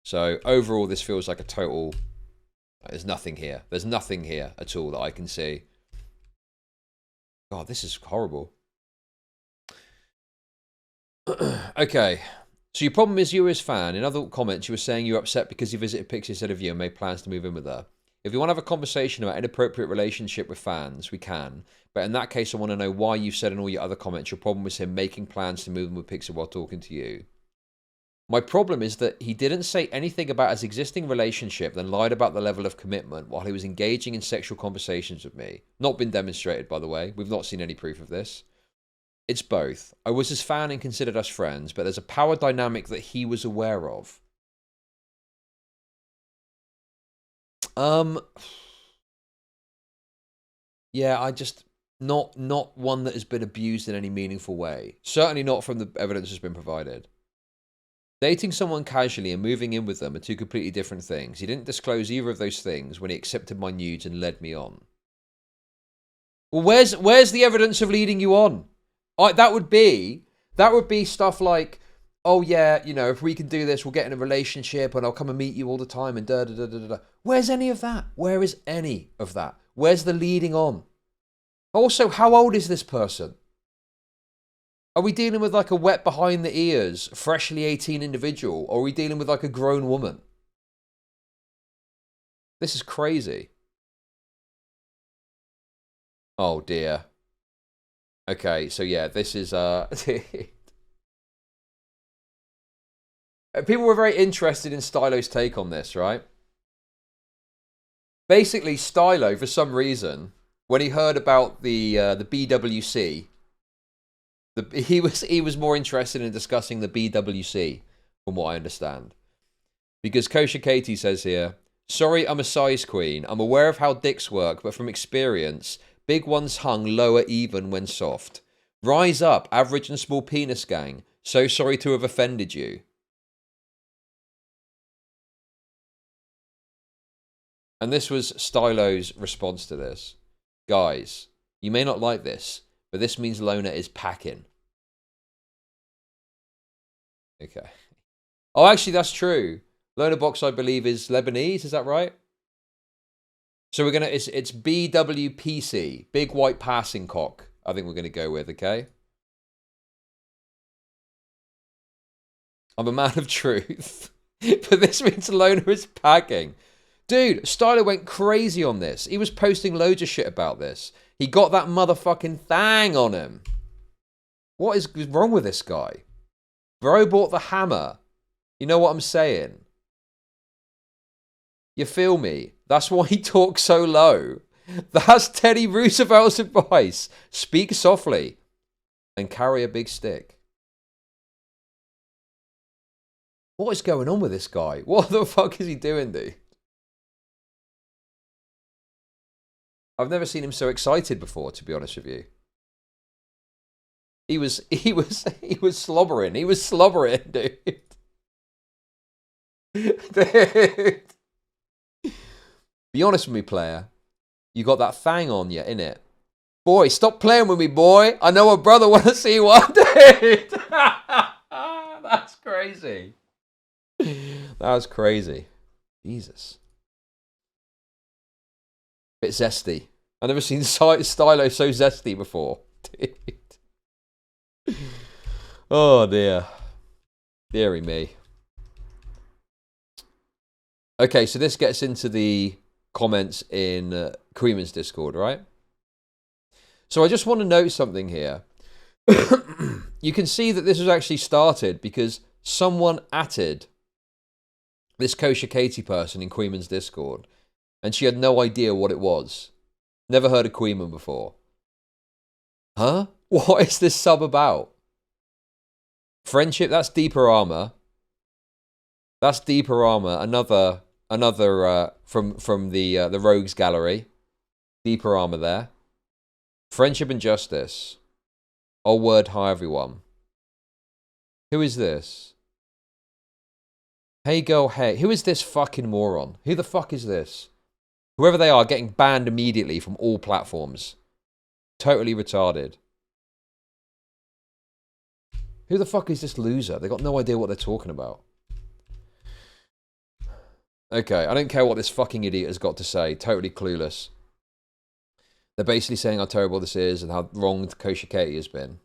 So overall, this feels like a total... There's nothing here. There's nothing here at all that I can see. God, this is horrible. Okay. So your problem is you're his fan. In other comments, you were saying you're upset because you visited Pixie instead of you and made plans to move in with her. If you want to have a conversation about inappropriate relationship with fans, we can. But in that case, I want to know why you said in all your other comments your problem was him making plans to move in with Pixie while talking to you. My problem is that he didn't say anything about his existing relationship, then lied about the level of commitment while he was engaging in sexual conversations with me. Not been demonstrated, by the way. We've not seen any proof of this. It's both. I was his fan and considered us friends, but there's a power dynamic that he was aware of. Yeah, I just... Not one that has been abused in any meaningful way. Certainly not from the evidence that's been provided. Dating someone casually and moving in with them are two completely different things. He didn't disclose either of those things when he accepted my nudes and led me on. Well, where's the evidence of leading you on? That would be stuff like, oh yeah, you know, if we can do this, we'll get in a relationship and I'll come and meet you all the time and da da da da da. Where's any of that? Where is any of that? Where's the leading on? Also, how old is this person? Are we dealing with like a wet behind the ears, freshly 18 individual, or are we dealing with like a grown woman? This is crazy. Oh dear. Okay, so yeah, this is people were very interested in Stylo's take on this, right? Basically, Stylo, for some reason, when he heard about the BWC, he was more interested in discussing the BWC, from what I understand. Because Kosher Katie says here, sorry, I'm a size queen. I'm aware of how dicks work, but from experience, big ones hung lower even when soft. Rise up, average and small penis gang. So sorry to have offended you. And this was Stylo's response to this. Guys, you may not like this, but this means Loner is packing. Okay. Oh, actually, that's true. LonerBox, I believe, is Lebanese. Is that right? So we're gonna. It's BWPC, big white passing cock. I think we're gonna go with. Okay. I'm a man of truth, but this means Loner is packing. Dude, Stylo went crazy on this. He was posting loads of shit about this. He got that motherfucking thang on him. What is wrong with this guy? Bro bought the hammer. You know what I'm saying? You feel me? That's why he talks so low. That's Teddy Roosevelt's advice. Speak softly and carry a big stick. What is going on with this guy? What the fuck is he doing, dude? I've never seen him so excited before, to be honest with you. He was slobbering. He was slobbering, dude. Dude. Be honest with me, player. You got that thang on you, innit? Boy, stop playing with me, boy. I know a brother want to see one, dude. That's crazy. That was crazy. Jesus. Bit zesty. I've never seen Stylo so zesty before. Dude. Oh dear. Deary me. Okay, so this gets into the comments in Creeman's Discord, right? So I just want to note something here. You can see that this was actually started because someone atted this Kosher Katie person in Queeman's Discord, and she had no idea what it was. Never heard of Queeman before. Huh? What is this sub about? Friendship, that's Deeper Armor. That's Deeper Armor, another from the Rogues Gallery. Deeper Armor there. Friendship and Justice. Oh word, hi everyone. Who is this? Hey girl, hey. Who is this fucking moron? Who the fuck is this? Whoever they are, getting banned immediately from all platforms. Totally retarded. Who the fuck is this loser? They got no idea what they're talking about. Okay, I don't care what this fucking idiot has got to say. Totally clueless. They're basically saying how terrible this is and how wrong Kosher Katie has been.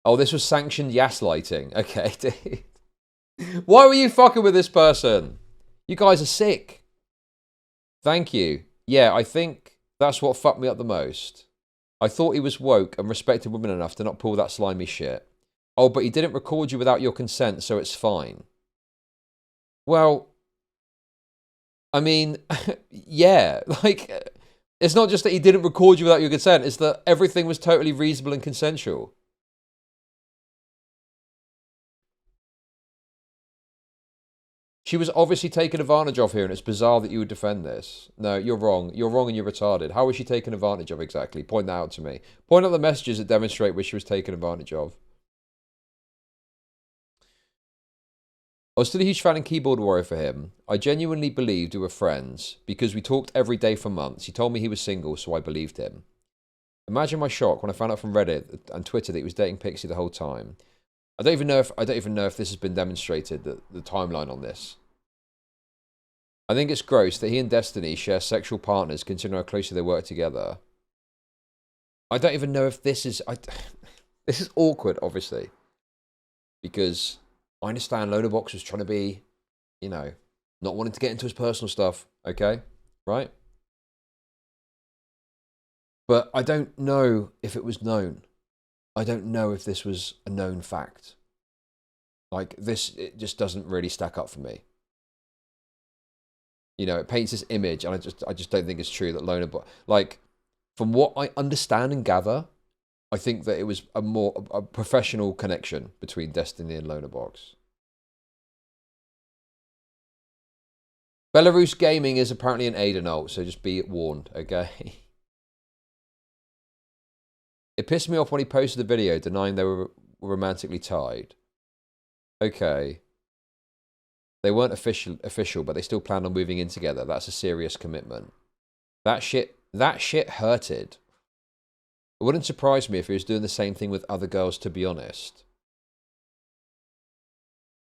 Oh, this was sanctioned gaslighting. Okay, dude. Why were you fucking with this person? You guys are sick. Thank you. Yeah, I think that's what fucked me up the most. I thought he was woke and respected women enough to not pull that slimy shit. Oh, but he didn't record you without your consent, so it's fine. Well, I mean, yeah, like, it's not just that he didn't record you without your consent, it's that everything was totally reasonable and consensual. She was obviously taken advantage of here, and it's bizarre that you would defend this. No, you're wrong. You're wrong and you're retarded. How was she taken advantage of exactly? Point that out to me. Point out the messages that demonstrate which she was taken advantage of. I was still a huge fan and keyboard warrior for him. I genuinely believed we were friends because we talked every day for months. He told me he was single, so I believed him. Imagine my shock when I found out from Reddit and Twitter that he was dating Pixie the whole time. I don't even know if this has been demonstrated, the timeline on this. I think it's gross that he and Destiny share sexual partners considering how closely they work together. I don't even know if this is... this is awkward, obviously. Because I understand LonerBox was trying to be, you know, not wanting to get into his personal stuff, okay? Right? But I don't know if it was known. I don't know if this was a known fact. Like, this, it just doesn't really stack up for me. You know, it paints this image, and I just don't think it's true that LonerBox... Like, from what I understand and gather, I think that it was a professional connection between Destiny and LonerBox. Belarus Gaming is apparently an Aiden alt, so just be warned, okay? It pissed me off when he posted the video denying they were romantically tied. Okay. They weren't official, but they still planned on moving in together. That's a serious commitment. That shit hurted. It wouldn't surprise me if he was doing the same thing with other girls, to be honest.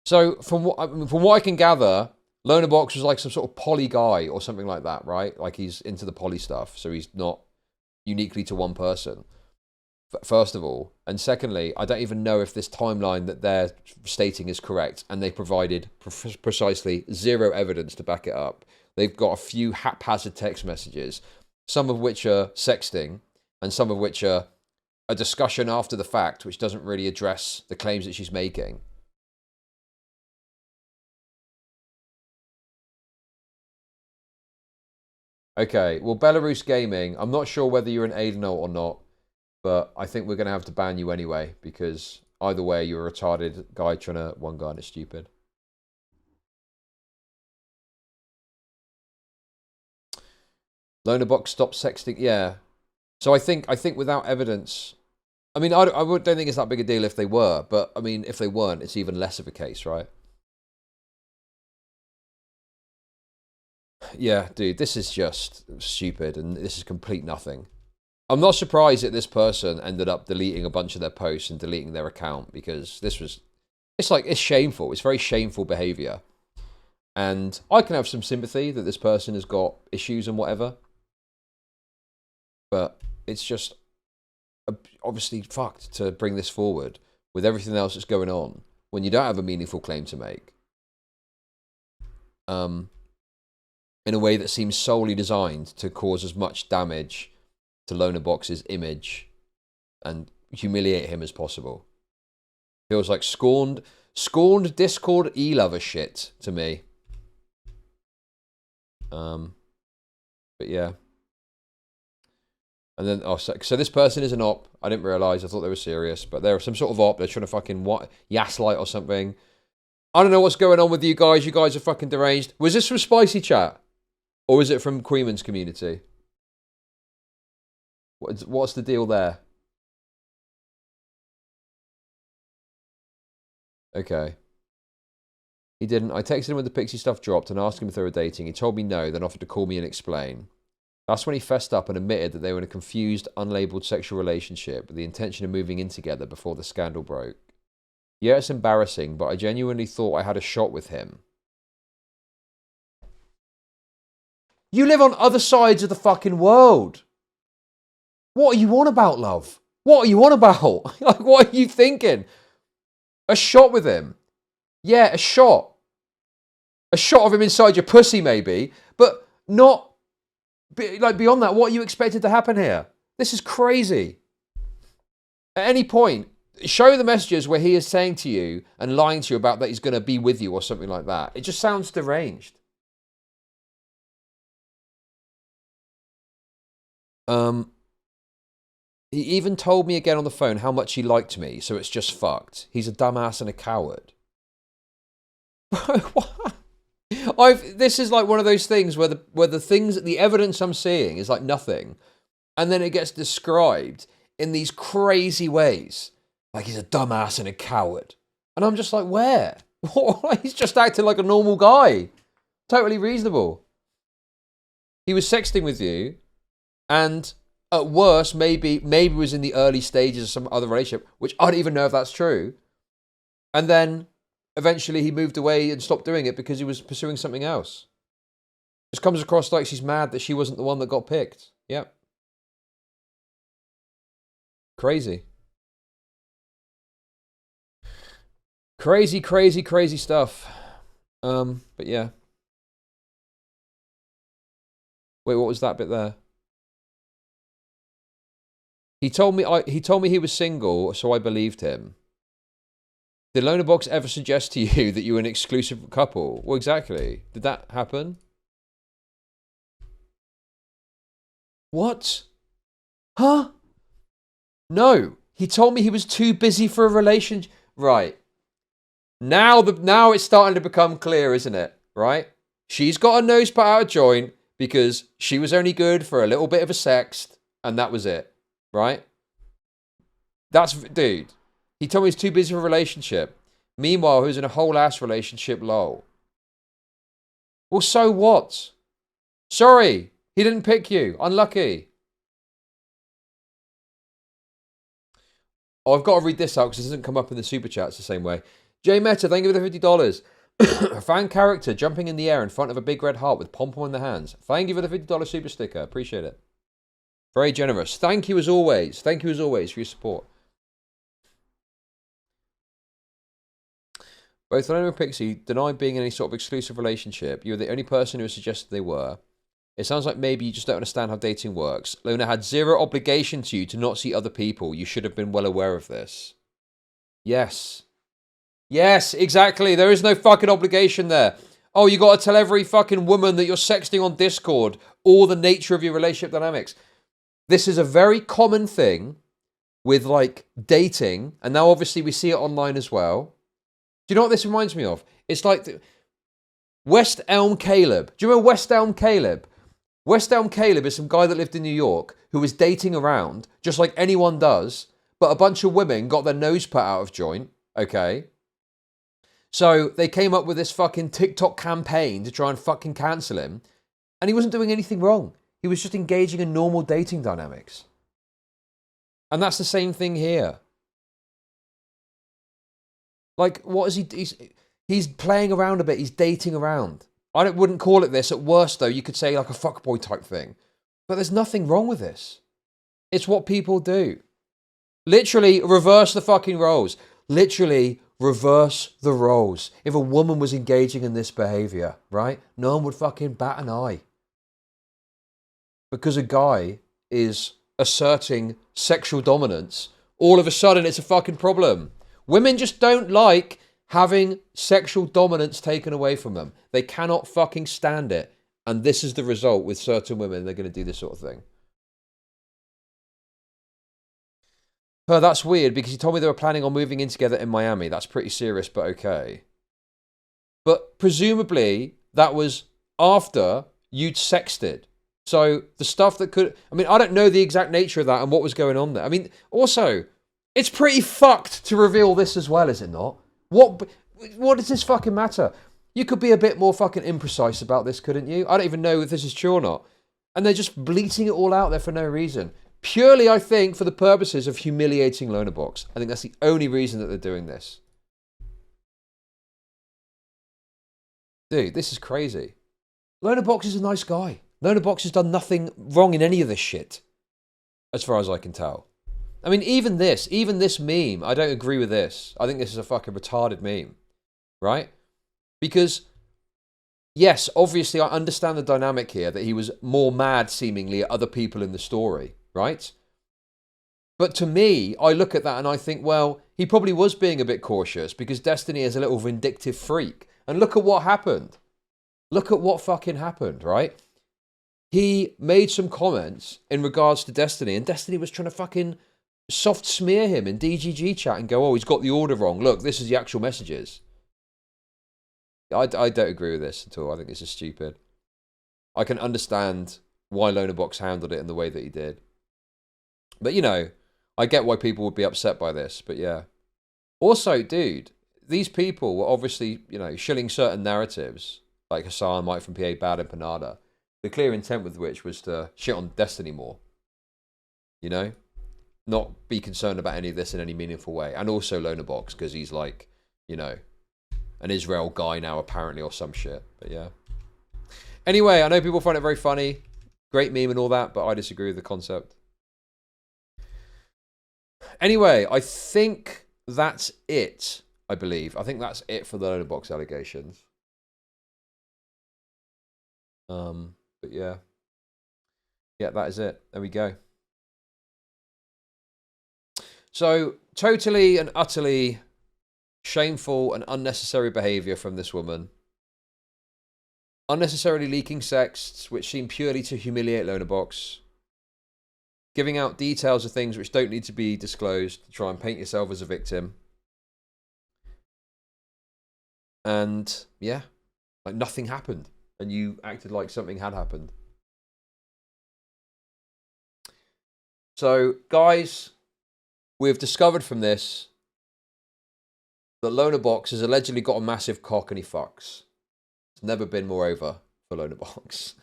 So, from what I can gather, LonerBox was like some sort of poly guy or something like that, right? Like he's into the poly stuff, so he's not uniquely to one person. First of all, and secondly, I don't even know if this timeline that they're stating is correct, and they provided precisely zero evidence to back it up. They've got a few haphazard text messages, some of which are sexting, and some of which are a discussion after the fact, which doesn't really address the claims that she's making. Okay, well, Belarus Gaming, I'm not sure whether you're an Aiden or not, but I think we're going to have to ban you anyway, because either way, you're a retarded guy trying to one guy and it's stupid. LonerBox stop sexting, yeah. So I think without evidence, I mean, I don't think it's that big a deal if they were, but I mean, if they weren't, it's even less of a case, right? Yeah, dude, this is just stupid, and this is complete nothing. I'm not surprised that this person ended up deleting a bunch of their posts and deleting their account, because this was, it's shameful. It's very shameful behavior. And I can have some sympathy that this person has got issues and whatever. But it's just obviously fucked to bring this forward with everything else that's going on when you don't have a meaningful claim to make. In a way that seems solely designed to cause as much damage to LonerBox's image and humiliate him as possible. Feels like scorned Discord e-lover shit to me. But yeah. And then, so this person is an op. I didn't realize. I thought they were serious, but they're some sort of op. They're trying to fucking gaslight or something. I don't know what's going on with you guys. You guys are fucking deranged. Was this from Spicy Chat? Or was it from Queeman's community? What's the deal there? Okay. He didn't. I texted him when the Pixie stuff dropped and asked him if they were dating. He told me no, then offered to call me and explain. That's when he fessed up and admitted that they were in a confused, unlabeled sexual relationship with the intention of moving in together before the scandal broke. Yeah, it's embarrassing, but I genuinely thought I had a shot with him. You live on other sides of the fucking world. What are you on about, love? What are you on about? Like, what are you thinking? A shot with him. Yeah, a shot. A shot of him inside your pussy, maybe, but not, like, beyond that. What are you expected to happen here? This is crazy. At any point, show the messages where he is saying to you and lying to you about that he's going to be with you or something like that. It just sounds deranged. He even told me again on the phone how much he liked me, so it's just fucked. He's a dumbass and a coward. What? This is like one of those things where the evidence I'm seeing is like nothing, and then it gets described in these crazy ways, like he's a dumbass and a coward, and I'm just like, where? He's just acting like a normal guy, totally reasonable. He was sexting with you, and at worst, maybe was in the early stages of some other relationship, which I don't even know if that's true, and then eventually he moved away and stopped doing it because he was pursuing something else. Just comes across like she's mad that she wasn't the one that got picked. Yep. Crazy. Crazy, crazy, crazy stuff. But yeah. Wait, what was that bit there? He told me he was single, so I believed him. Did LonerBox ever suggest to you that you were an exclusive couple? Well, exactly. Did that happen? What? Huh? No. He told me he was too busy for a relationship. Right. Now it's starting to become clear, isn't it? Right? She's got her nose put out of joint because she was only good for a little bit of a sext, and that was it. Right? Dude. He told me he's too busy for a relationship. Meanwhile, he was in a whole ass relationship, lol. Well, so what? Sorry, he didn't pick you. Unlucky. Oh, I've got to read this out because it doesn't come up in the super chats the same way. J Meta, thank you for the $50. A fan character jumping in the air in front of a big red heart with pom-pom in the hands. Thank you for the $50 super sticker. Appreciate it. Very generous. Thank you as always. Thank you as always for your support. Both Loner and Pixie denied being in any sort of exclusive relationship. You were the only person who suggested they were. It sounds like maybe you just don't understand how dating works. Loner had zero obligation to you to not see other people. You should have been well aware of this. Yes. Yes, exactly. There is no fucking obligation there. Oh, you got to tell every fucking woman that you're sexting on Discord all the nature of your relationship dynamics. This is a very common thing with, like, dating. And now, obviously, we see it online as well. Do you know what this reminds me of? It's like West Elm Caleb. Do you remember West Elm Caleb? West Elm Caleb is some guy that lived in New York who was dating around, just like anyone does, but a bunch of women got their nose put out of joint, okay? So they came up with this fucking TikTok campaign to try and fucking cancel him, and he wasn't doing anything wrong. He was just engaging in normal dating dynamics. And that's the same thing here. Like, what is he? He's playing around a bit. He's dating around. I wouldn't call it this. At worst, though, you could say like a fuckboy type thing. But there's nothing wrong with this. It's what people do. Literally, reverse the fucking roles. Literally, reverse the roles. If a woman was engaging in this behavior, right, no one would fucking bat an eye. Because a guy is asserting sexual dominance, all of a sudden it's a fucking problem. Women just don't like having sexual dominance taken away from them. They cannot fucking stand it. And this is the result with certain women. They're going to do this sort of thing. Oh, that's weird because he told me they were planning on moving in together in Miami. That's pretty serious, but okay. But presumably that was after you'd sexted. So the stuff that could... I mean, I don't know the exact nature of that and what was going on there. I mean, also... It's pretty fucked to reveal this as well, is it not? What does this fucking matter? You could be a bit more fucking imprecise about this, couldn't you? I don't even know if this is true or not. And they're just bleating it all out there for no reason. Purely, I think, for the purposes of humiliating LonerBox. I think that's the only reason that they're doing this. Dude, this is crazy. LonerBox is a nice guy. LonerBox has done nothing wrong in any of this shit. As far as I can tell. I mean, even this meme, I don't agree with this. I think this is a fucking retarded meme. Right? Because, yes, obviously I understand the dynamic here that he was more mad, seemingly, at other people in the story. Right? But to me, I look at that and I think, well, he probably was being a bit cautious because Destiny is a little vindictive freak. And look at what happened. Look at what fucking happened, right? He made some comments in regards to Destiny, and Destiny was trying to fucking soft smear him in DGG chat and go, oh, he's got the order wrong. Look, this is the actual messages. I don't agree with this at all. I think this is stupid. I can understand why LonerBox handled it in the way that he did. But, you know, I get why people would be upset by this, but yeah. Also, dude, these people were obviously, you know, shilling certain narratives, like Hassan, Mike from PA, Bad, and Panada, the clear intent with which was to shit on Destiny more. You know? Not be concerned about any of this in any meaningful way. And also LonerBox, because he's like, you know, an Israel guy now, apparently, or some shit. But yeah. Anyway, I know people find it very funny. Great meme and all that, but I disagree with the concept. Anyway, I think that's it, I believe. I think that's it for the LonerBox allegations. But yeah. Yeah, that is it. There we go. So, totally and utterly shameful and unnecessary behaviour from this woman. Unnecessarily leaking sexts, which seem purely to humiliate LonerBox. Giving out details of things which don't need to be disclosed to try and paint yourself as a victim. And, yeah, like nothing happened. And you acted like something had happened. So, guys, we've discovered from this that LonerBox has allegedly got a massive cock and he fucks. It's never been more over for LonerBox.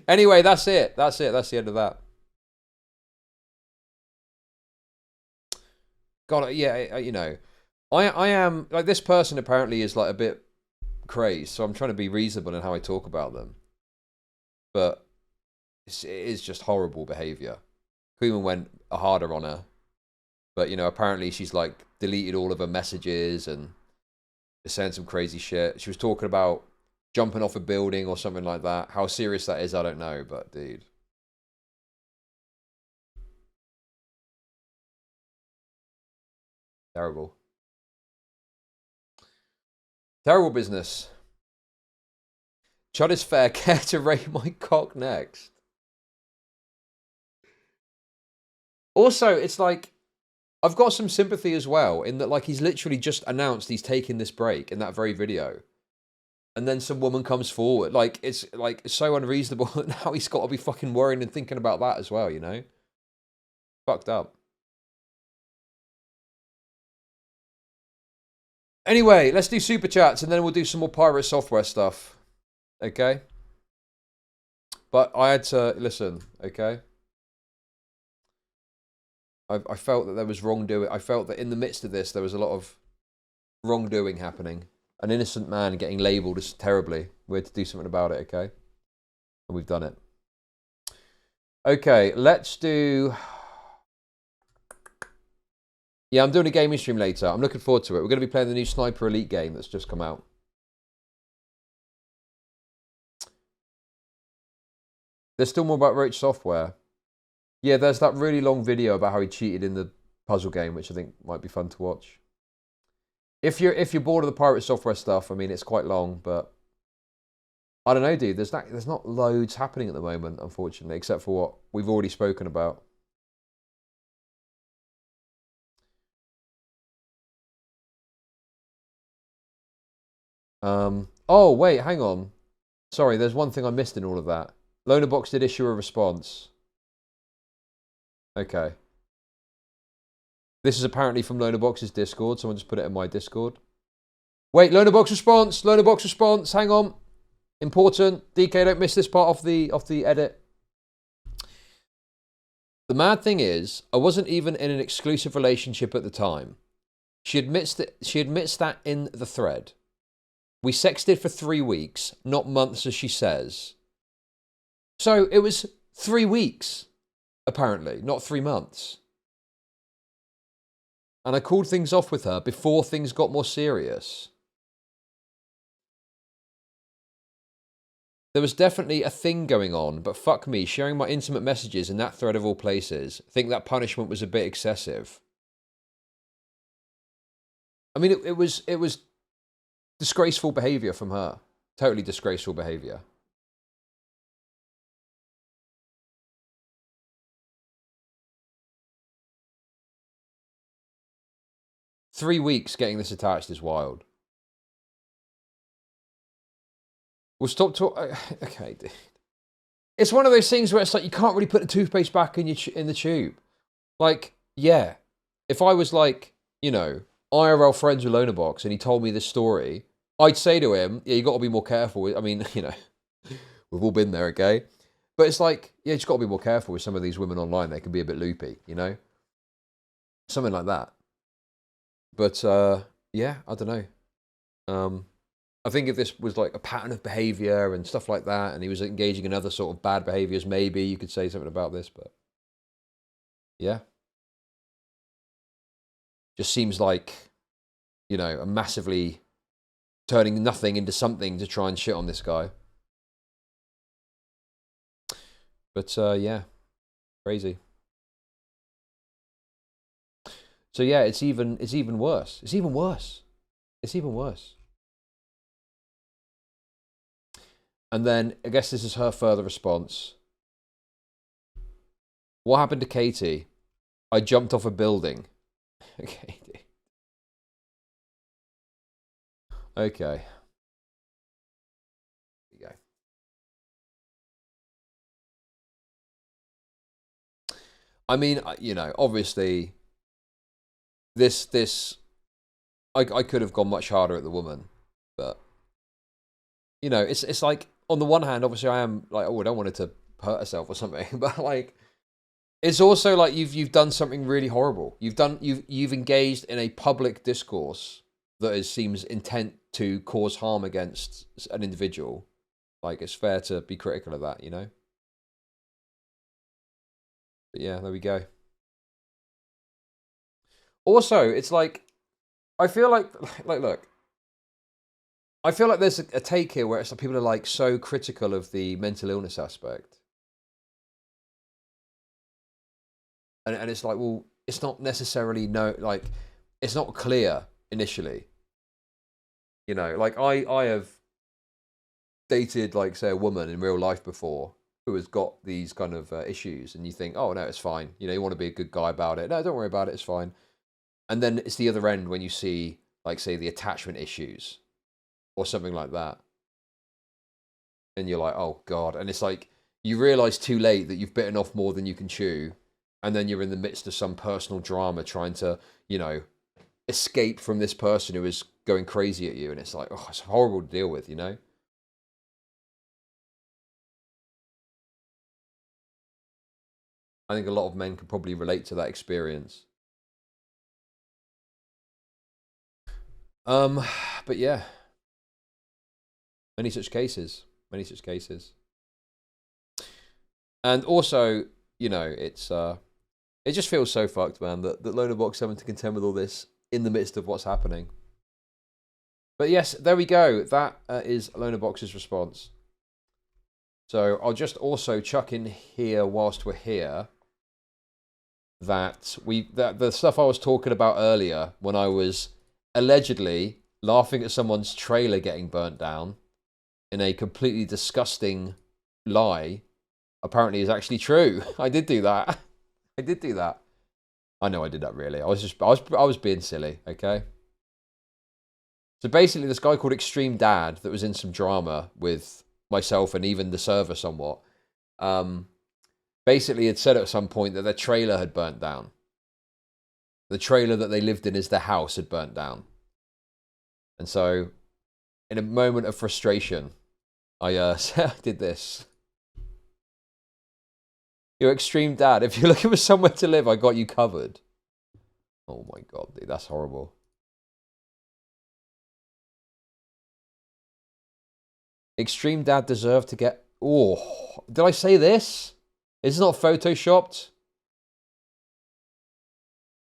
Anyway, that's it. That's it. That's the end of that. God, yeah, you know, I am, like, this person apparently is like a bit crazed, so I'm trying to be reasonable in how I talk about them. But it is just horrible behaviour. Koeman went harder on her. But, you know, apparently she's, like, deleted all of her messages and is saying some crazy shit. She was talking about jumping off a building or something like that. How serious that is, I don't know, but, dude. Terrible. Terrible business. Chud is fair. Care to rate my cock next? Also, it's like, I've got some sympathy as well, in that, like, he's literally just announced he's taking this break in that very video. And then some woman comes forward. Like, it's so unreasonable that now he's got to be fucking worrying and thinking about that as well, you know? Fucked up. Anyway, let's do super chats and then we'll do some more pirate software stuff. Okay? But I had to listen, okay? I felt that there was wrongdoing. I felt that in the midst of this, there was a lot of wrongdoing happening. An innocent man getting labelled as terribly. We had to do something about it, okay? And we've done it. Okay, let's do... Yeah, I'm doing a gaming stream later. I'm looking forward to it. We're going to be playing the new Sniper Elite game that's just come out. There's still more about Roach Software. Yeah, there's that really long video about how he cheated in the puzzle game, which I think might be fun to watch. If you're bored of the pirate software stuff, I mean, it's quite long, but I don't know, dude. There's not loads happening at the moment, unfortunately, except for what we've already spoken about. Oh, wait, hang on. Sorry, there's one thing I missed in all of that. LonerBox did issue a response. Okay. This is apparently from LonerBox's Discord. Someone just put it in my Discord. Wait, LonerBox response. LonerBox response. Hang on. Important. DK, don't miss this part of the edit. The mad thing is, I wasn't even in an exclusive relationship at the time. She admits that in the thread. We sexted for 3 weeks, not months as she says. So it was 3 weeks, apparently, not 3 months. And I called things off with her before things got more serious. There was definitely a thing going on, but fuck me, sharing my intimate messages in that thread of all places. I think that punishment was a bit excessive. I mean, it was disgraceful behavior from her. Totally disgraceful behavior. Three weeks getting this attached is wild. We'll stop talking. Okay, dude. It's one of those things where it's like you can't really put the toothpaste back in the tube. Like, yeah, if I was like, you know, IRL friends with LonerBox and he told me this story, I'd say to him, yeah, you got to be more careful. I mean, you know, we've all been there, okay? But it's like, yeah, you just got to be more careful with some of these women online. They can be a bit loopy, you know? Something like that. But, yeah, I don't know. I think if this was like a pattern of behavior and stuff like that, and he was engaging in other sort of bad behaviors, maybe you could say something about this, but yeah. Just seems like, you know, a massively turning nothing into something to try and shit on this guy. But yeah, crazy. So yeah, it's even worse. It's even worse. It's even worse. And then, I guess this is her further response. What happened to Katie? I jumped off a building. Okay. Okay. There you go. I mean, you know, obviously, I could have gone much harder at the woman, but, you know, it's like, on the one hand, obviously I am like, oh, I don't want her to hurt herself or something, but like, it's also like you've done something really horrible. You've engaged in a public discourse that seems intent to cause harm against an individual. Like, it's fair to be critical of that, you know? But yeah, there we go. Also, it's like, I feel like look, I feel like there's a take here where it's like people are like so critical of the mental illness aspect. And it's like, well, it's not necessarily it's not clear initially. You know, like I have dated, like, say, a woman in real life before who has got these kind of issues, and you think, oh, no, it's fine. You know, you want to be a good guy about it. No, don't worry about it. It's fine. And then it's the other end when you see, like, say, the attachment issues or something like that. And you're like, oh, God. And it's like, you realize too late that you've bitten off more than you can chew. And then you're in the midst of some personal drama trying to, you know, escape from this person who is going crazy at you. And it's like, oh, it's horrible to deal with, you know? I think a lot of men can probably relate to that experience. But yeah. Many such cases. Many such cases. And also, you know, it just feels so fucked, man, that LonerBox having to contend with all this in the midst of what's happening. But yes, there we go. That is LonerBox's response. So I'll just also chuck in here whilst we're here that the stuff I was talking about earlier when I was allegedly laughing at someone's trailer getting burnt down in a completely disgusting lie apparently is actually true. I did do that. I did do that. I know I did that, really. I was being silly, okay? So basically, this guy called Extreme Dad that was in some drama with myself and even the server somewhat, basically had said at some point that their trailer had burnt down. The trailer that they lived in is their house had burnt down. And so, in a moment of frustration, I did this. Your extreme dad, if you're looking for somewhere to live, I got you covered. Oh my god, dude, that's horrible. Extreme dad deserved to get... Oh, did I say this? It's not photoshopped.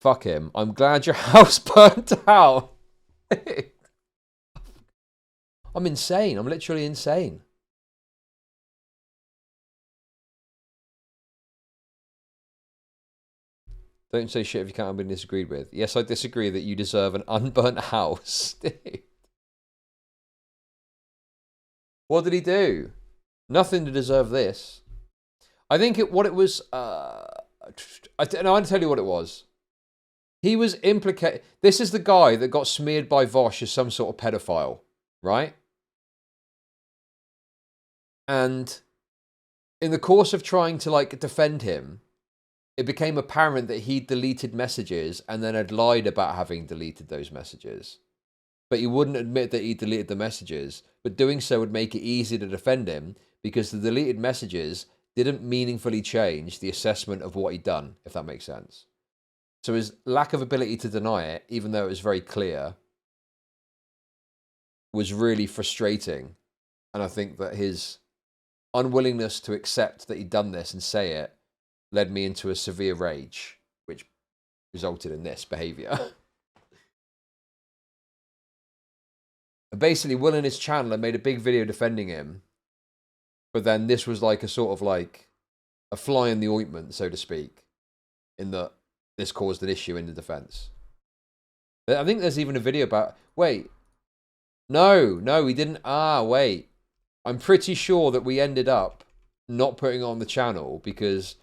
Fuck him. I'm glad your house burnt out. I'm insane. I'm literally insane. Don't say shit if you can't have been disagreed with. Yes, I disagree that you deserve an unburnt house. What did he do? Nothing to deserve this. I think what it was... I want to tell you what it was. He was implicated... This is the guy that got smeared by Vosh as some sort of pedophile, right? And in the course of trying to, like, defend him, it became apparent that he'd deleted messages and then had lied about having deleted those messages. But he wouldn't admit that he deleted the messages. But doing so would make it easy to defend him because the deleted messages didn't meaningfully change the assessment of what he'd done, if that makes sense. So his lack of ability to deny it, even though it was very clear, was really frustrating. And I think that his unwillingness to accept that he'd done this and say it led me into a severe rage, which resulted in this behavior. Basically, Will and his channel had made a big video defending him, but then this was like a sort of like a fly in the ointment, so to speak, in that this caused an issue in the defense. I think there's even a video about... Wait. No, we didn't... wait. I'm pretty sure that we ended up not putting it on the channel because...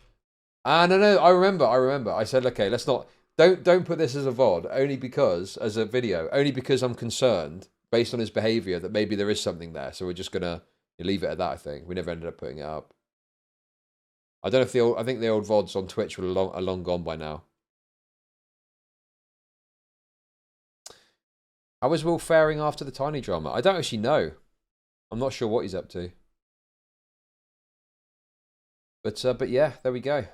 no, I remember. I said, okay, let's not... Don't put this as a VOD, only because... As a video, only because I'm concerned, based on his behaviour, that maybe there is something there. So we're just going to leave it at that, I think. We never ended up putting it up. I don't know if the old... I think the old VODs on Twitch are long gone by now. How is Will faring after the Tiny drama? I don't actually know. I'm not sure what he's up to. But yeah, there we go.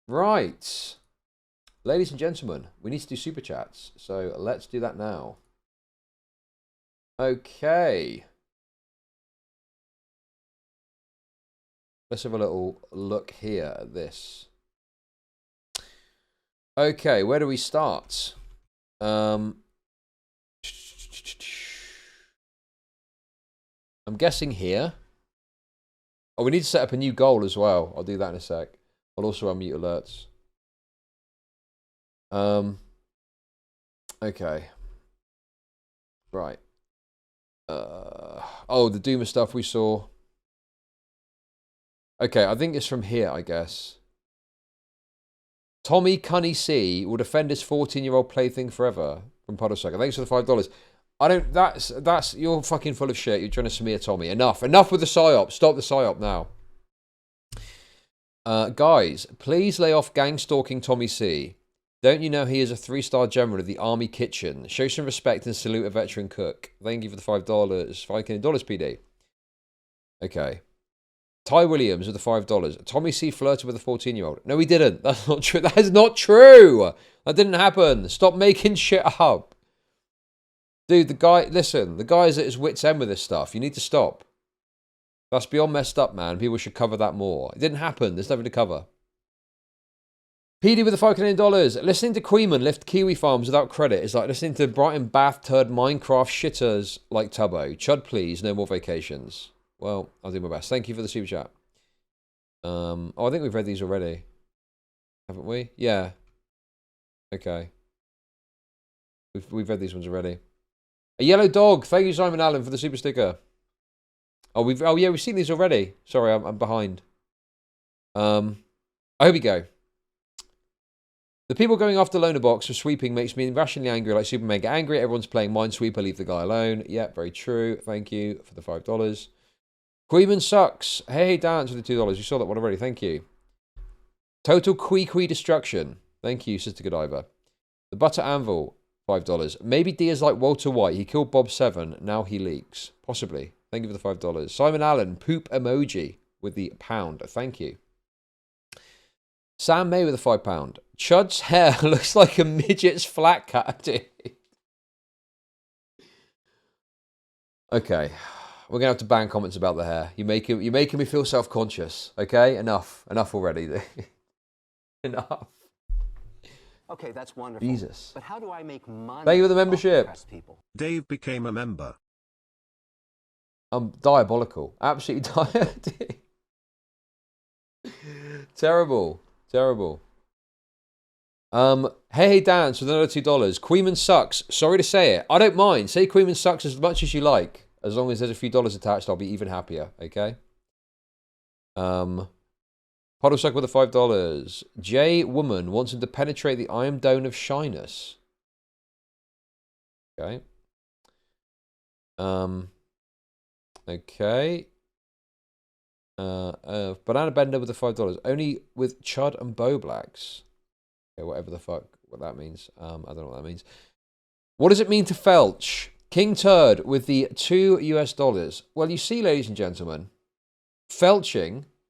Right. Ladies and gentlemen, we need to do super chats. So let's do that now. Okay. Let's have a little look here at this. Okay, where do we start? I'm guessing here. Oh, we need to set up a new goal as well. I'll do that in a sec. I'll also unmute alerts. Okay. Right. Oh, the Doomer stuff we saw. Okay, I think it's from here, I guess. Tommy Cunny C will defend his 14-year-old plaything forever from Puddlesucker. Thanks for the $5. I don't... That's... You're fucking full of shit. You're trying to smear Tommy. Enough. Enough with the psyop. Stop the psyop now. Guys, please lay off gang-stalking Tommy C. Don't you know he is a 3-star general of the Army Kitchen? Show some respect and salute a veteran cook. Thank you for the $5. $5 PD. Okay. Ty Williams with the $5. Tommy C flirted with a 14-year-old. No, he didn't. That's not true. That is not true. That didn't happen. Stop making shit up. Dude, the guy... Listen, the guy's at his wit's end with this stuff. You need to stop. That's beyond messed up, man. People should cover that more. It didn't happen. There's nothing to cover. PD with the $5 Canadian. Listening to Queeman lift Kiwi farms without credit is like listening to Brighton Bath turd Minecraft shitters like Tubbo. Chud, please. No more vacations. Well, I'll do my best. Thank you for the super chat. Oh, I think we've read these already. Haven't we? Yeah. Okay. We've read these ones already. A yellow dog. Thank you, Simon Allen, for the super sticker. Oh, yeah, we've seen these already. Sorry, I'm behind. I hope we go. The people going after LonerBox for sweeping makes me irrationally angry, like Super Mega Angry. Everyone's playing Minesweeper. Leave the guy alone. Yeah, very true. Thank you for the $5. Queeman sucks. Hey, Dance with the $2. You saw that one already. Thank you. Total Quee destruction. Thank you, Sister Godiva. The Butter Anvil, $5. Maybe D is like Walter White. He killed Bob 7. Now he leaks. Possibly. Thank you for the $5. Simon Allen, poop emoji with the £1. Thank you. Sam May with a £5. Chud's hair looks like a midget's flat cat. Okay. We're going to have to ban comments about the hair. You're making me feel self-conscious. Okay? Enough. Enough already. Enough. Okay, that's wonderful. Jesus. But how do I make money? Thank you for the membership. People? Dave became a member. Diabolical. Absolutely diabolical. Terrible. Terrible. Hey Dance with another $2. Queeman sucks. Sorry to say it. I don't mind. Say Queeman sucks as much as you like. As long as there's a few dollars attached, I'll be even happier. Okay? Puddlesuck with the $5. J Woman wants him to penetrate the Iron Dome of Shyness. Okay. Okay. Banana Bender with the $5. Only with Chud and Bo Blacks. Okay, whatever the fuck what that means. I don't know what that means. What does it mean to felch? King Turd with the $2. Well, you see, ladies and gentlemen, felching